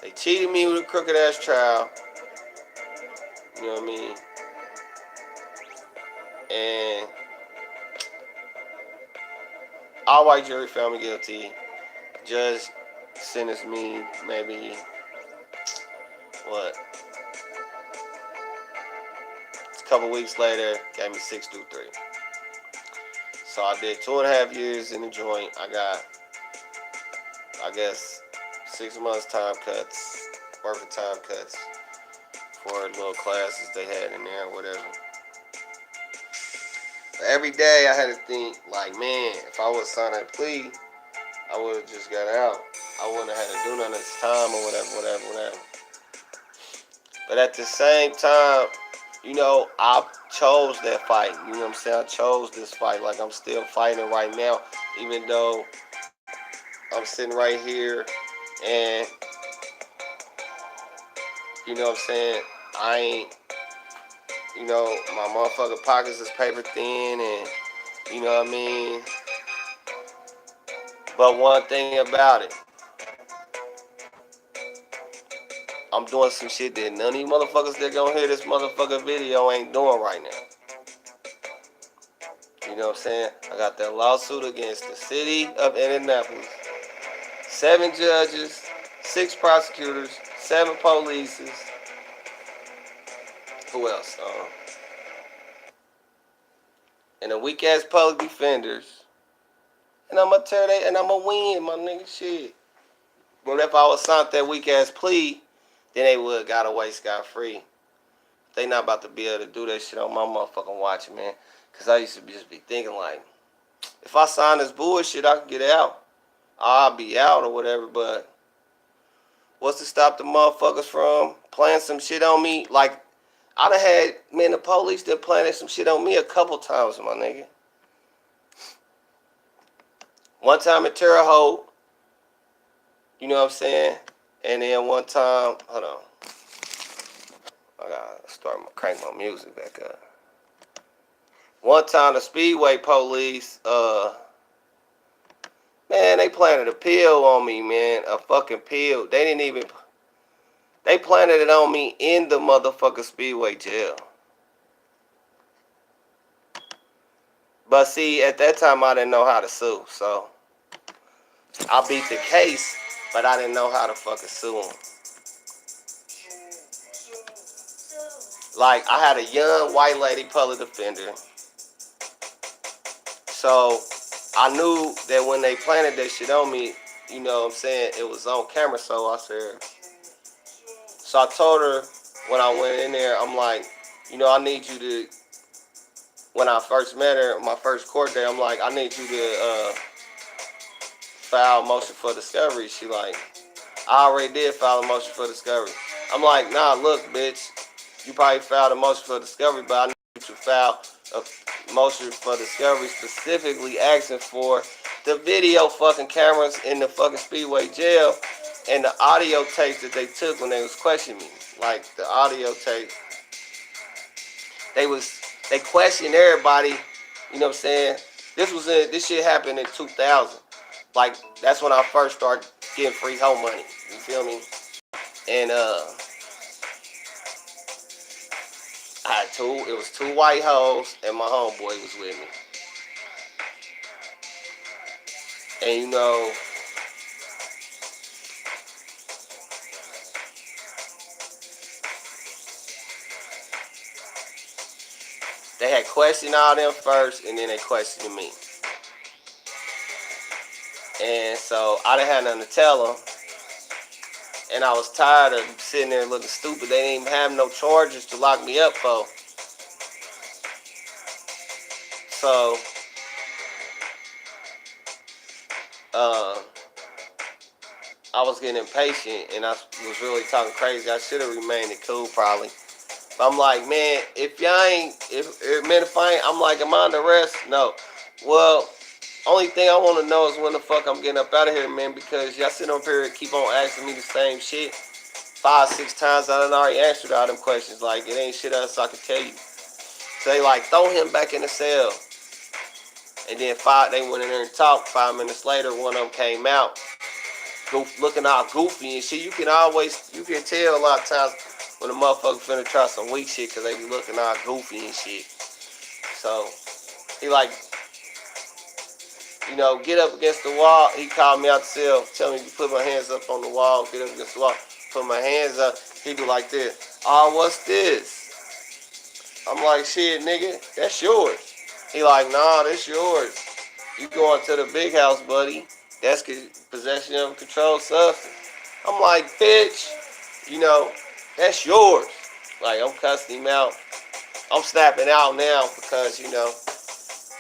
They cheated me with a crooked ass trial, you know what I mean? And all white jury found me guilty. Judge sentenced me maybe a couple weeks later, gave me 6-3. So I did 2.5 years in the joint. I got, I guess, 6 months time cuts, worth of time cuts for little classes they had in there or whatever. But every day I had to think, like, man, if I would have signed that plea, I would have just got out. I wouldn't have had to do none of this time or whatever. But at the same time, you know, I chose that fight. You know what I'm saying? I chose this fight. Like, I'm still fighting right now, even though I'm sitting right here and, you know what I'm saying, I ain't, you know, my motherfucking pockets is paper thin and, you know what I mean? But one thing about it, I'm doing some shit that none of you motherfuckers that gonna hear this motherfucking video ain't doing right now. You know what I'm saying? I got that lawsuit against the city of Indianapolis. 7 judges, 6 prosecutors, 7 polices. Who else? And a weak ass public defenders. And I'm gonna tear that, and I'm gonna win, my nigga, shit. But if I was signed that weak ass plea, then they would have got away scot-free. They not about to be able to do that shit on my motherfucking watch, man. Because I used to just be thinking, like, if I sign this bullshit, I can get out. I'll be out or whatever, but what's to stop the motherfuckers from playing some shit on me? Like, I done had, man, the police that planted some shit on me a couple times, my nigga. One time at Terre Haute, you know what I'm saying? And then one time, hold on. I gotta crank my music back up. One time the Speedway police, man, they planted a pill on me, man. A fucking pill. They didn't even, They planted it on me in the motherfucking Speedway jail. But see, at that time, I didn't know how to sue, so I beat the case, but I didn't know how to fucking sue them. Like, I had a young white lady public defender, so I knew that when they planted that shit on me, you know what I'm saying, it was on camera, so I said, so I told her when I went in there, I'm like, you know, I need you to, when I first met her, my first court day, I'm like, I need you to file a motion for discovery. She like, I already did file a motion for discovery. I'm like, nah, look, bitch, you probably filed a motion for discovery, but I need you to file a motion for discovery specifically asking for the video fucking cameras in the fucking Speedway jail and the audio tapes that they took when they was questioning me. Like, the audio tape, they questioned everybody, you know what I'm saying? This shit happened in 2000. Like, that's when I first started getting free hoe money. You feel me? And it was two white hoes and my homeboy was with me. And you know, they had questioned all them first and then they questioned me. And so I didn't have nothing to tell them. And I was tired of sitting there looking stupid. They didn't even have no charges to lock me up for. So, I was getting impatient and I was really talking crazy. I should have remained cool probably. But I'm like, man, if y'all ain't, if I ain't, I'm like, am I under arrest? No. Well, only thing I want to know is when the fuck I'm getting up out of here, man, because y'all sit up here and keep on asking me the same shit 5-6 times. I done already answered all them questions. Like, it ain't shit else I can tell you. So they like, throw him back in the cell. And then they went in there and talked. 5 minutes later, one of them came out, looking all goofy and shit. You can tell a lot of times when a motherfucker finna try some weak shit because they be looking all goofy and shit. So, he like, you know, get up against the wall. He called me out the cell, tell me to put my hands up on the wall, get up against the wall, put my hands up. He do like this. Oh, what's this? I'm like, shit, nigga, that's yours. He like, nah, that's yours. You going to the big house, buddy. That's possession of a controlled substance. I'm like, bitch, you know, that's yours. Like, I'm cussing him out. I'm snapping out now because, you know,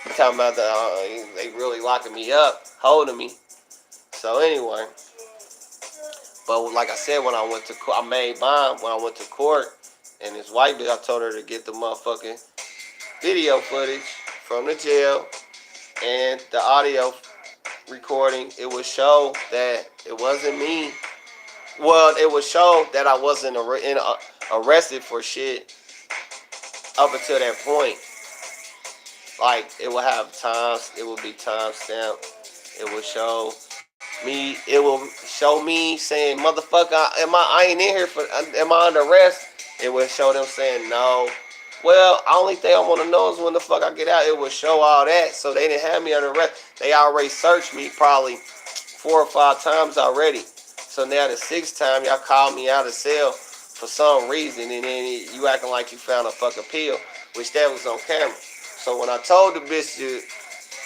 you're talking about they really locking me up, holding me. So anyway, but like I said, when I went to court, I made mine when I went to court, and this white bitch, I told her to get the motherfucking video footage from the jail and the audio recording. It would show that it wasn't me. Well, it would show that I wasn't arrested for shit up until that point. Like, it would have times, it would be time stamped. It would show me saying, motherfucker, I ain't in here am I under arrest? It would show them saying no. Well, only thing I want to know is when the fuck I get out. It would show all that, so they didn't have me under arrest. They already searched me probably 4 or 5 times already. So now the 6th time, y'all called me out of cell for some reason, and then you acting like you found a fucking pill, which that was on camera. So when I told the bitch to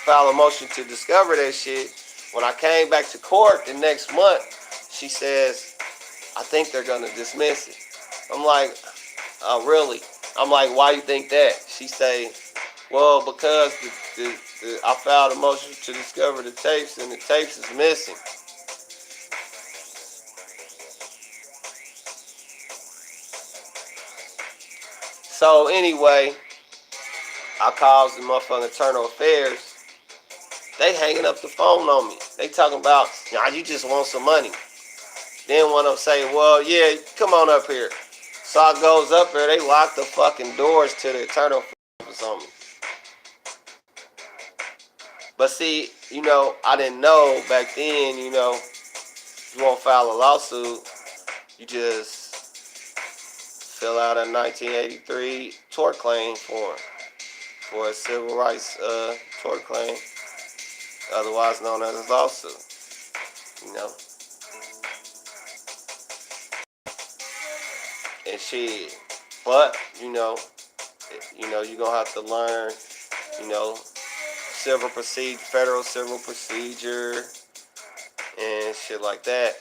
file a motion to discover that shit, when I came back to court the next month, she says, I think they're going to dismiss it. I'm like, oh, really? I'm like, why you think that? She say, well, because I filed a motion to discover the tapes, and the tapes is missing. So anyway, I calls the motherfucking internal affairs. They hanging up the phone on me. They talking about, nah, you just want some money. Then one of them say, well, yeah, come on up here. So I goes up there. They lock the fucking doors to the internal affairs on me. But see, you know, I didn't know back then, you know, if you won't file a lawsuit, you just fill out a 1983 tort claim form for a civil rights tort claim, otherwise known as a lawsuit. You know, and shit. But you know, you're gonna have to learn, federal civil procedure and shit like that.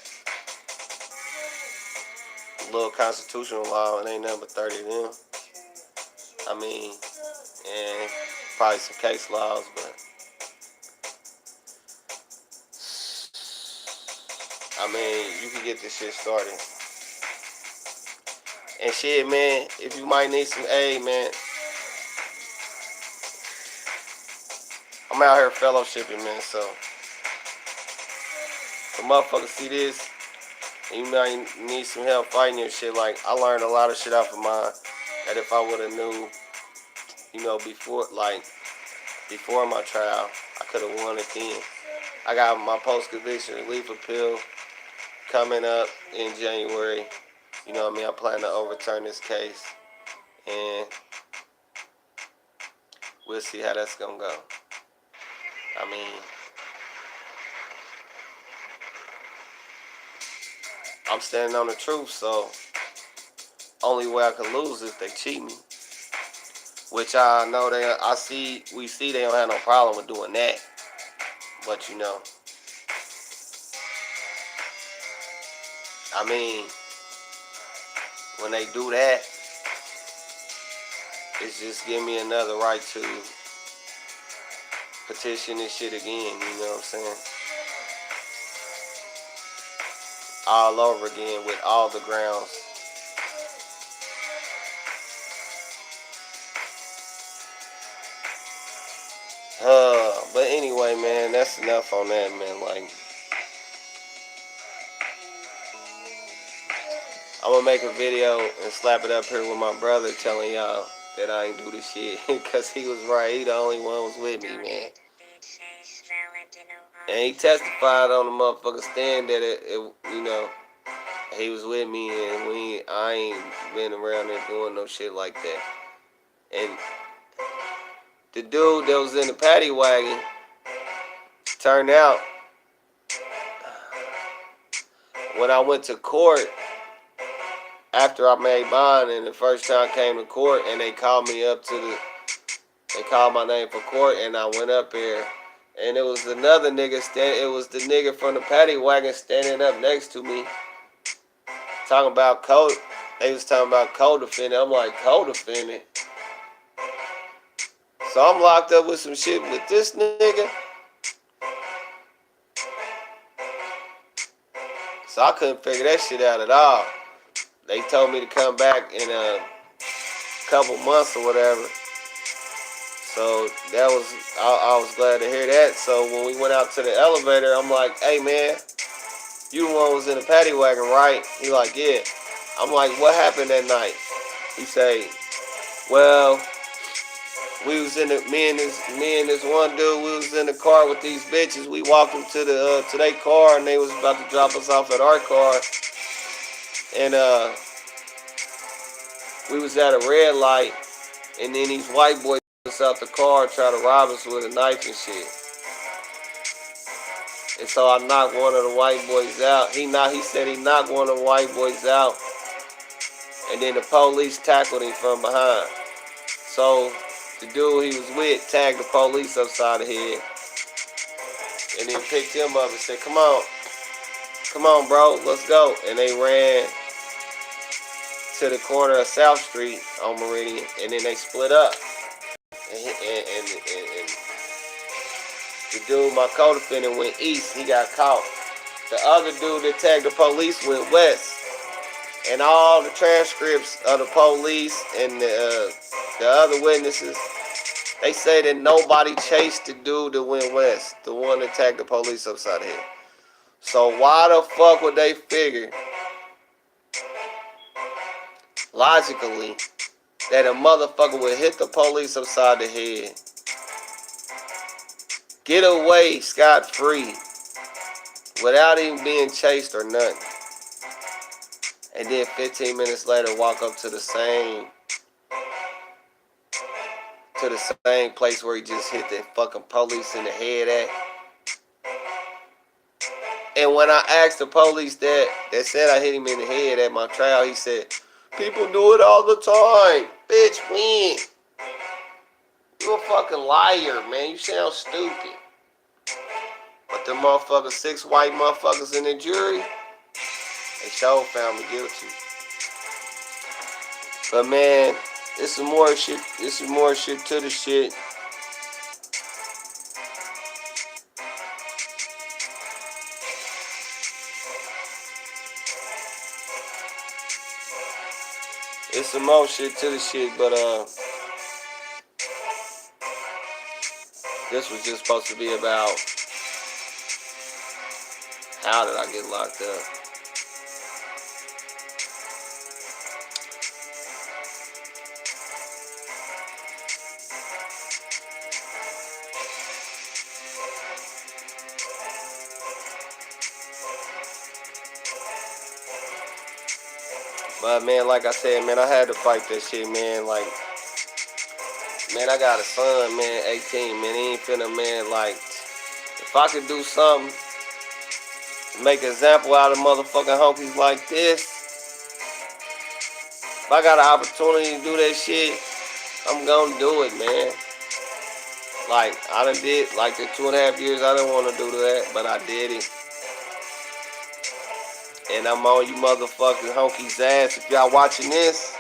A little constitutional law, it ain't nothing but 30 of them. I mean, and probably some case laws, but I mean, you can get this shit started. And shit, man, if you might need some aid, man, I'm out here fellowshipping, man, so if a motherfucker see this, and you might need some help fighting your shit, like, I learned a lot of shit off of mine that if I would have knew, before my trial, I could have won it then. I got my post-conviction relief appeal coming up in January. You know what I mean? I plan to overturn this case, and we'll see how that's gonna go. I mean, I'm standing on the truth, so only way I could lose is if they cheat me. Which I know we see they don't have no problem with doing that. But you know, I mean, when they do that, it's just give me another right to petition this shit again, you know what I'm saying? All over again with all the grounds. But anyway, man, that's enough on that, man. Like, I'm gonna make a video and slap it up here with my brother telling y'all that I ain't do this shit. Because he was right. He the only one was with me, man. And he testified on the motherfucker stand that he was with me, and I ain't been around there doing no shit like that. And the dude that was in the paddy wagon turned out, when I went to court, after I made bond, and the first time I came to court, and they called me up they called my name for court, and I went up there, and it was another nigga it was the nigga from the paddy wagon standing up next to me, talking about they was talking about co-defendant. I'm like, co-defendant? So I'm locked up with some shit with this nigga. So I couldn't figure that shit out at all. They told me to come back in a couple months or whatever. So that was, I was glad to hear that. So when we went out to the elevator, I'm like, hey man, you the one who was in the paddy wagon, right? He like, yeah. I'm like, what happened that night? He say, well, we was in me and this one dude, we was in the car with these bitches. We walked them to their car, and they was about to drop us off at our car. And we was at a red light, and then these white boys out the car try to rob us with a knife and shit. And so I knocked one of the white boys out. He said he knocked one of the white boys out, and then the police tackled him from behind. So the dude he was with tagged the police upside the head, and then picked him up and said, come on bro, let's go. And they ran to the corner of South Street on Meridian, and then they split up. And the dude, my co-defendant, went east. He got caught. The other dude that tagged the police went west. And all the transcripts of the police and the other witnesses, they say that nobody chased the dude that went west, the one that tagged the police upside the head. So why the fuck would they figure, logically, that a motherfucker would hit the police upside the head, get away scot-free, without even being chased or nothing, and then 15 minutes later walk up to the same place where he just hit that fucking police in the head at. And when I asked the police that said I hit him in the head at my trial, he said, people do it all the time. Bitch, when? You a fucking liar, man. You sound stupid. But the motherfuckers, 6 white motherfuckers in the jury, they sure found me guilty. But man, there's some more shit. There's some more shit to the shit. It's some more shit to the shit, but this was just supposed to be about how did I get locked up. But man, like I said, man, I had to fight that shit, man. Like, man, I got a son, man, 18, man. He ain't finna, man, like, if I could do something, make an example out of motherfucking honkies like this, if I got an opportunity to do that shit, I'm gonna do it, man. Like, I done did, like, the 2.5 years I didn't want to do that, but I did it. And I'm on you motherfucking honkies' ass. If y'all watching this,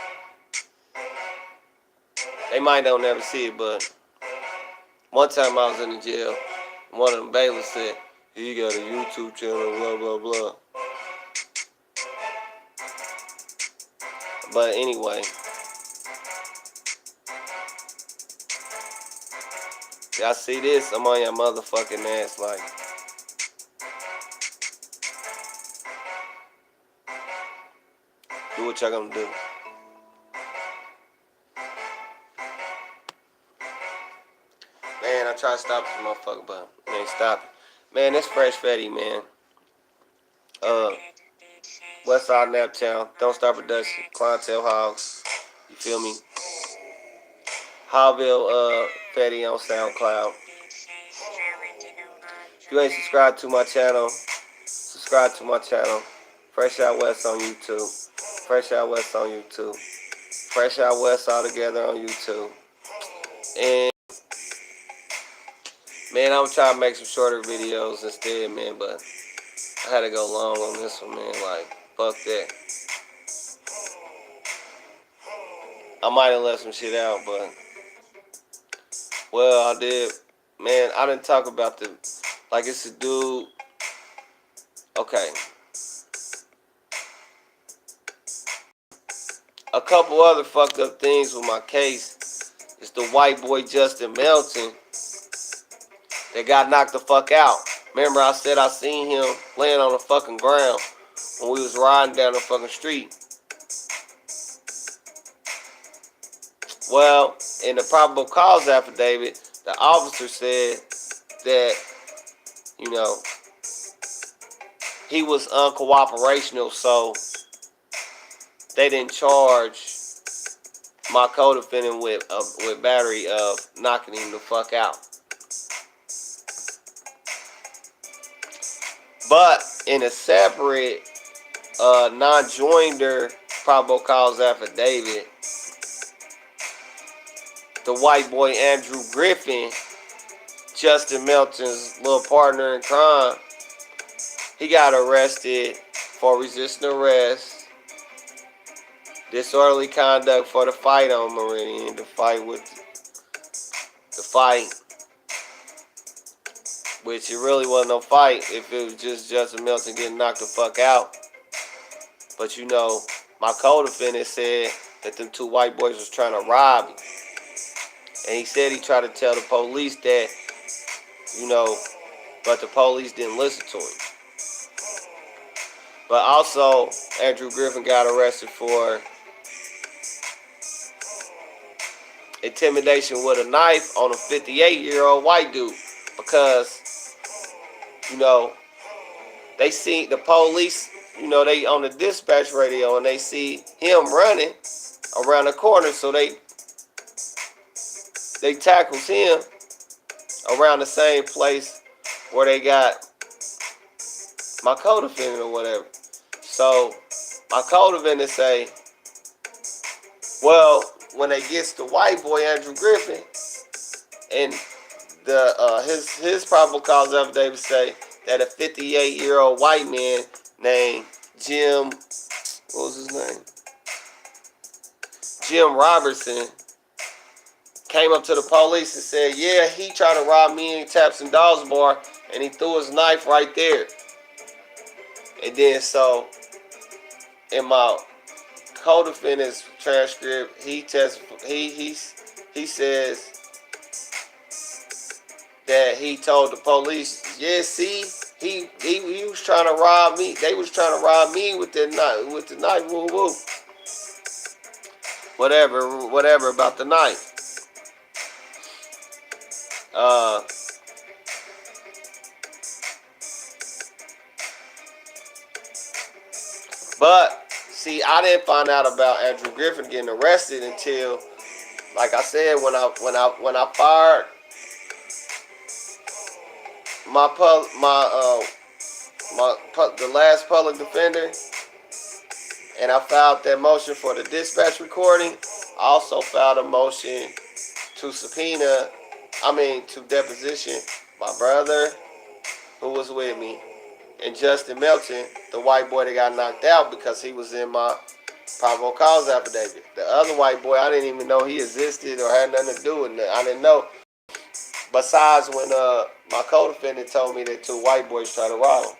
they might don't never see it, but one time I was in the jail, one of them bailiffs said, he got a YouTube channel, blah, blah, blah. But anyway, y'all see this? I'm on your motherfucking ass, like. Do what y'all gonna do. Man, I try to stop this motherfucker, but man, stop it. Man, this Fresh Fetty, man. Westside Naptown, Don't Stop Production, Clientele Hogs. You feel me? Hogville Fetty on SoundCloud. If you ain't subscribed to my channel, subscribe to my channel. Fresh Out West on YouTube. Fresh Out West on YouTube. Fresh Out West all together on YouTube. And man, I'm trying to make some shorter videos instead, man, but I had to go long on this one, man. Like, fuck that. I might have left some shit out, but well, I did. Man, I didn't talk about the, like, it's a dude. Okay. A couple other fucked up things with my case is the white boy Justin Melton that got knocked the fuck out. Remember I said I seen him laying on the fucking ground when we was riding down the fucking street. Well, in the probable cause affidavit, the officer said that, you know, he was uncooperational, so they didn't charge my co-defendant with battery of knocking him the fuck out. But in a separate non-joinder probable cause affidavit, the white boy Andrew Griffin, Justin Melton's little partner in crime, he got arrested for resisting arrest, disorderly conduct for the fight on Meridian, the fight, which it really wasn't no fight if it was just Justin Melton getting knocked the fuck out. But you know, my co-defendant said that them 2 white boys was trying to rob him. And he said he tried to tell the police that, you know, but the police didn't listen to him. But also, Andrew Griffin got arrested for intimidation with a knife on a 58-year-old white dude. Because, you know, they seen the police you know, they on the dispatch radio and they see him running around the corner, so they tackles him around the same place where they got my co-defendant or whatever. So my co-defendant say, well, when they gets the white boy Andrew Griffin, and the his probable cause affidavit say that a 58-year-old white man named Jim, what was his name? Jim Robertson came up to the police and said, yeah, he tried to rob me and he tapped some Dawes bar and he threw his knife right there. And then so in my co-defendant's transcript, he says that he told the police, yeah, see, he was trying to rob me. They was trying to rob me with the knife, woo woo. Whatever about the knife. But see, I didn't find out about Andrew Griffin getting arrested until, like I said, when I fired the last public defender, and I filed that motion for the dispatch recording. I also filed a motion to to deposition my brother, who was with me, and Justin Melton, the white boy that got knocked out because he was in my probable cause affidavit. The other white boy, I didn't even know he existed or had nothing to do with it. I didn't know. Besides when my co-defendant told me that two white boys tried to rob him.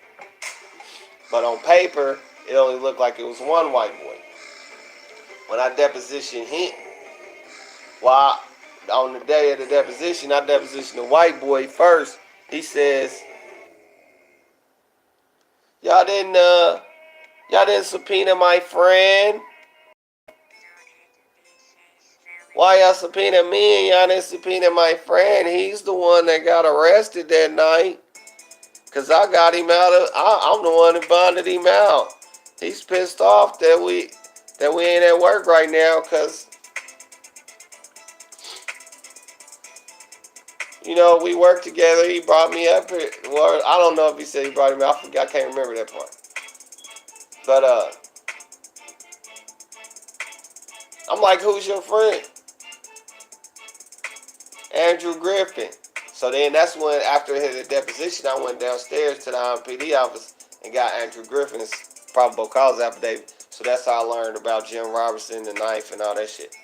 But on paper, it only looked like it was one white boy. When I depositioned him, on the day of the deposition, I depositioned the white boy first. He says, y'all didn't subpoena my friend. Why y'all subpoena me and y'all didn't subpoena my friend? He's the one that got arrested that night. Cause I got him I'm the one that bonded him out. He's pissed off that we ain't at work right now, cause you know, we worked together. He brought me up here. Well, I don't know if he said he brought him up. I can't remember that part. But I'm like, who's your friend? Andrew Griffin. So then that's when, after the deposition, I went downstairs to the IMPD office and got Andrew Griffin's probable cause affidavit. So that's how I learned about Jim Robertson, the knife, and all that shit.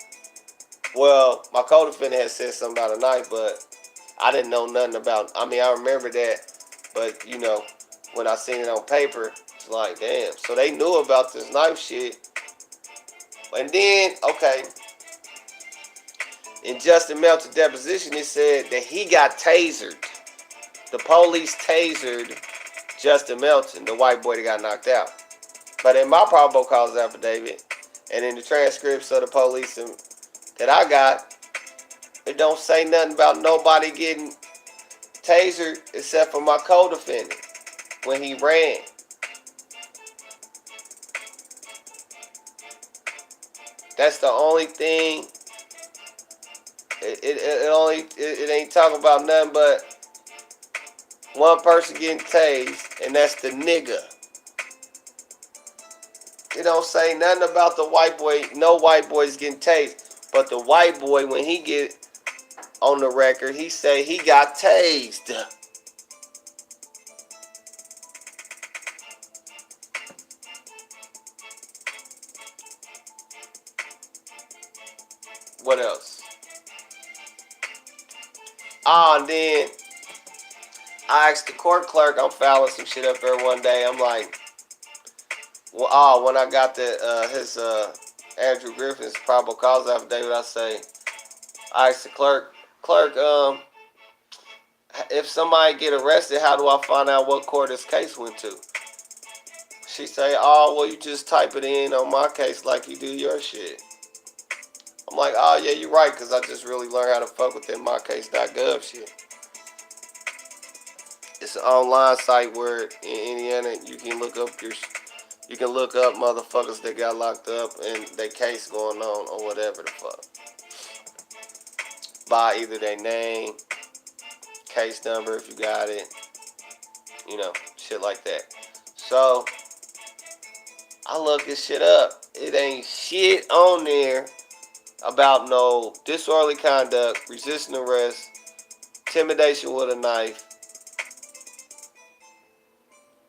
Well, my co-defendant had said something about a knife, but I didn't know nothing about. I remember that, but you know, when I seen it on paper, it's like, damn. So they knew about this knife shit. And then, okay, in Justin Melton's deposition, it said that he got tasered. The police tasered Justin Melton, the white boy that got knocked out. But in my probable cause affidavit and in the transcripts of the police that I got, it don't say nothing about nobody getting tasered except for my co-defendant when he ran. That's the only thing. It ain't talking about nothing but one person getting tased, and that's the nigga. It don't say nothing about the white boy. No white boys getting tased. But the white boy, when he get on the record, he say he got tased. What else? And then I asked the court clerk, I'm filing some shit up there one day. I'm like, well, when I got his Andrew Griffin's probable cause affidavit, I asked the clerk, if somebody get arrested, how do I find out what court this case went to? She say, oh, well, you just type it in on my case like you do your shit. I'm like, oh, yeah, you're right, because I just really learned how to fuck with that mycase.gov shit. It's an online site where in Indiana you can look up You can look up motherfuckers that got locked up and their case going on or whatever the fuck. By either their name, case number if you got it, you know, shit like that. So, I look this shit up. It ain't shit on there about no disorderly conduct, resisting arrest, intimidation with a knife,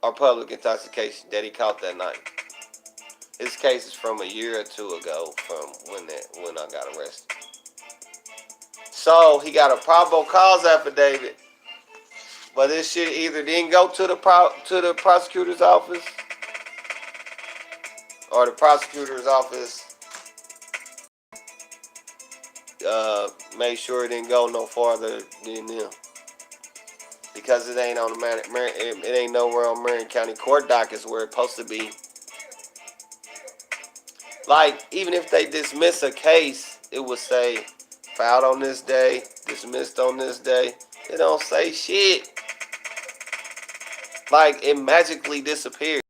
or public intoxication that he caught that night. His case is from a year or two ago from when I got arrested. So he got a probable cause affidavit, but this shit either didn't go to the prosecutor's office, or the prosecutor's office made sure it didn't go no farther than them. Because it ain't on the it ain't nowhere on Marion County court dockets where it's supposed to be. Like, even if they dismiss a case, it would say filed on this day, dismissed on this day. It don't say shit. Like, it magically disappeared.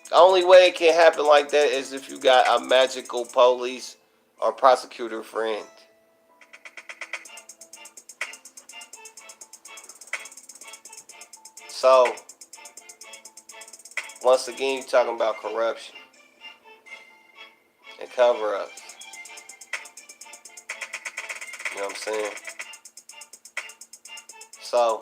The only way it can happen like that is if you got a magical police or prosecutor friend. So, once again, you're talking about corruption and cover-ups. You know what I'm saying? So,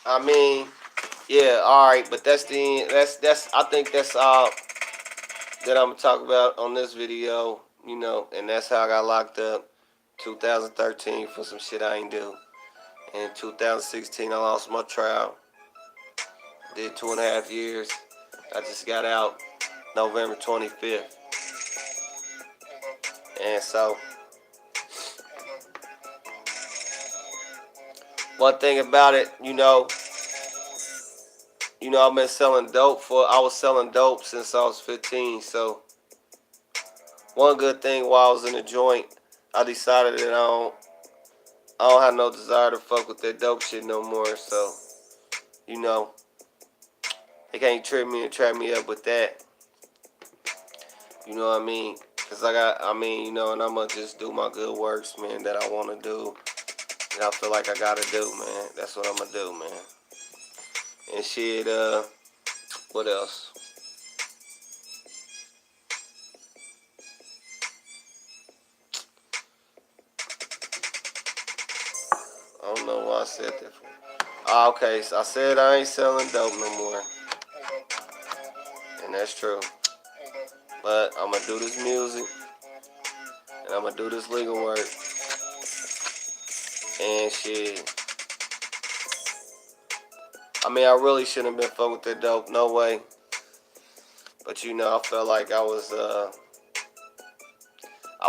I mean, yeah, all right, but that's I think that's all that I'm gonna talk about on this video, you know, and that's how I got locked up 2013 for some shit I ain't do. In 2016, I lost my trial. Did 2.5 years. I just got out November 25th. And so, one thing about it, you know, I've been selling dope I was selling dope since I was 15. So, one good thing while I was in the joint, I decided that I don't have no desire to fuck with that dope shit no more. So, you know, they can't trip me and trap me up with that. You know what I mean? Because you know, and I'm going to just do my good works, man, that I want to do. And I feel like I got to do, man. That's what I'm going to do, man. And shit, what else? I don't know why I said that for. Okay, so I said I ain't selling dope no more. And that's true. But I'm going to do this music. And I'm going to do this legal work. And shit. I mean, I really shouldn't have been fucking with that dope. No way. But, you know, I felt like I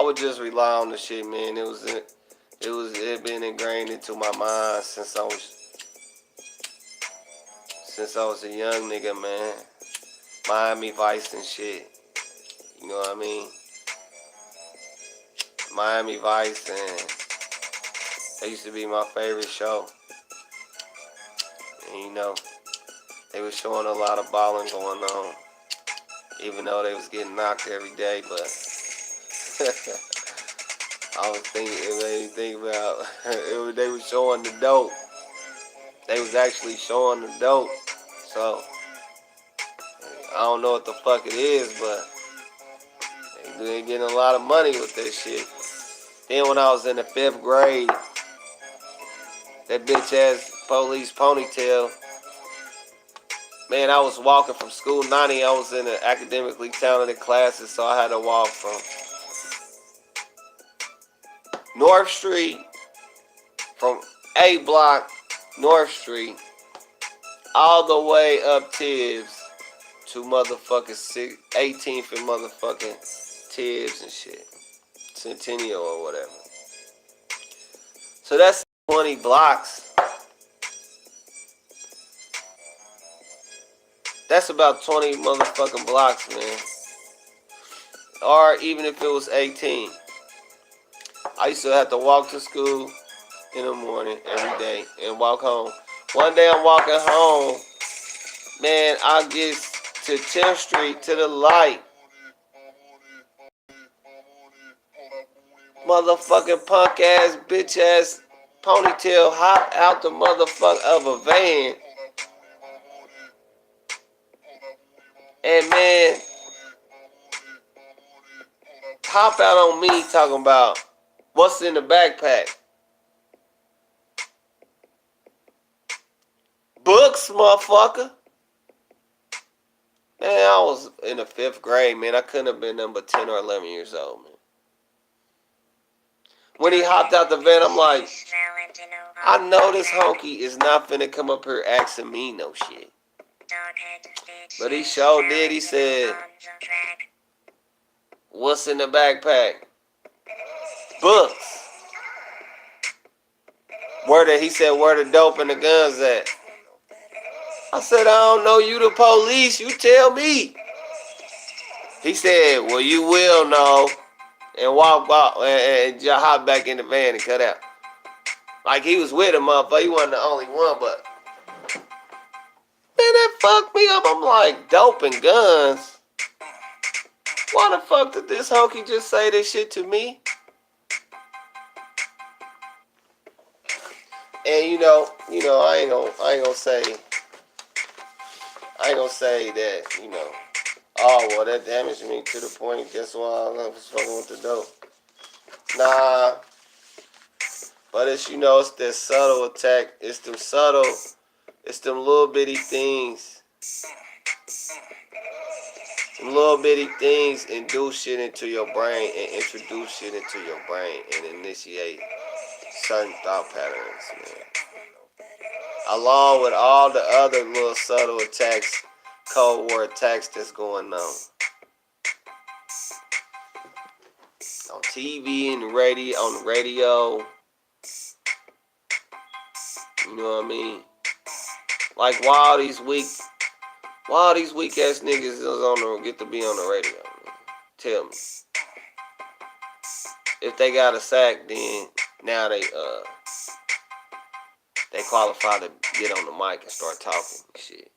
would just rely on the shit, man. It been ingrained into my mind since I was a young nigga, man. Miami Vice and shit. You know what I mean? Miami Vice, and that used to be my favorite show. And you know, they was showing a lot of balling going on. Even though they was getting knocked every day, but I was thinking, it made me think about, they was showing the dope. They was actually showing the dope. So, I don't know what the fuck it is, but they getting a lot of money with that shit. Then when I was in the 5th grade, that bitch ass police ponytail, man, I was walking from school 90. I was in the academically talented classes, so I had to walk from North Street, from A Block, North Street, all the way up Tibbs to motherfucking 18th and motherfucking Tibbs and shit. Centennial or whatever. So that's 20 blocks. That's about 20 motherfucking blocks, man. or even if it was 18. I used to have to walk to school in the morning every day and walk home. One day I'm walking home, man, I get to 10th Street to the light. Motherfucking punk ass, bitch ass ponytail hop out the motherfucker of a van. And man, hop out on me talking about what's in the backpack. Books, motherfucker. Man, I was in the 5th grade, man. I couldn't have been nothing but 10 or 11 years old, man. When he hopped out the van, I'm like, I know this honky is not finna come up here asking me no shit. But he sure did. He said, what's in the backpack? Books. He said, where the dope and the guns at? I said, I don't know, you the police, you tell me. He said, well, you will know. And walk out and just hop back in the van and cut out. Like he was with a motherfucker. He wasn't the only one, but man, that fucked me up. I'm like, dope and guns. Why the fuck did this honky just say this shit to me? And you know, I ain't gonna say that, oh well, that damaged me to the point. Guess why I was fucking with the dope. Nah, but it's it's that subtle attack. It's them little bitty things. Some little bitty things induce shit into your brain and introduce shit into your brain and initiate certain thought patterns, man. Along with all the other little subtle attacks, Cold War attacks that's going on. On TV and radio, on the radio. You know what I mean? Like why all these weak ass niggas is get to be on the radio, man? Tell me. If they got a sack, then now they qualify to get on the mic and start talking and shit.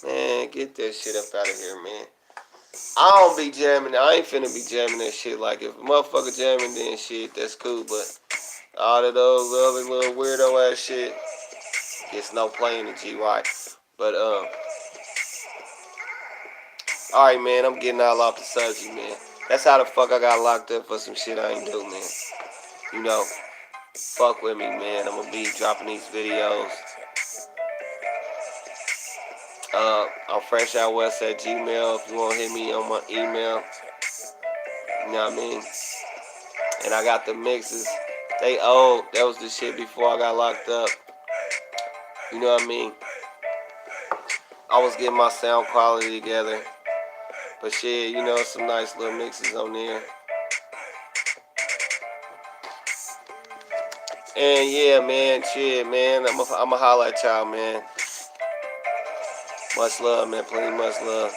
Man, get that shit up out of here, man. I don't be jamming. I ain't finna be jamming that shit. Like, if a motherfucker jamming, then shit, that's cool. But all of those other little weirdo ass shit gets no play in the GY. But, alright, man, I'm getting all off the subject, man. That's how the fuck I got locked up for some shit I ain't do, man. Fuck with me, man. I'm gonna be dropping these videos. I'm fresh@gmail if you want to hit me on my email. You know what I mean? And I got the mixes. They old. That was the shit before I got locked up. You know what I mean? I was getting my sound quality together. But shit, some nice little mixes on there. And yeah, man, shit, man. I'ma holla at y'all, man. Much love, man. Plenty much love.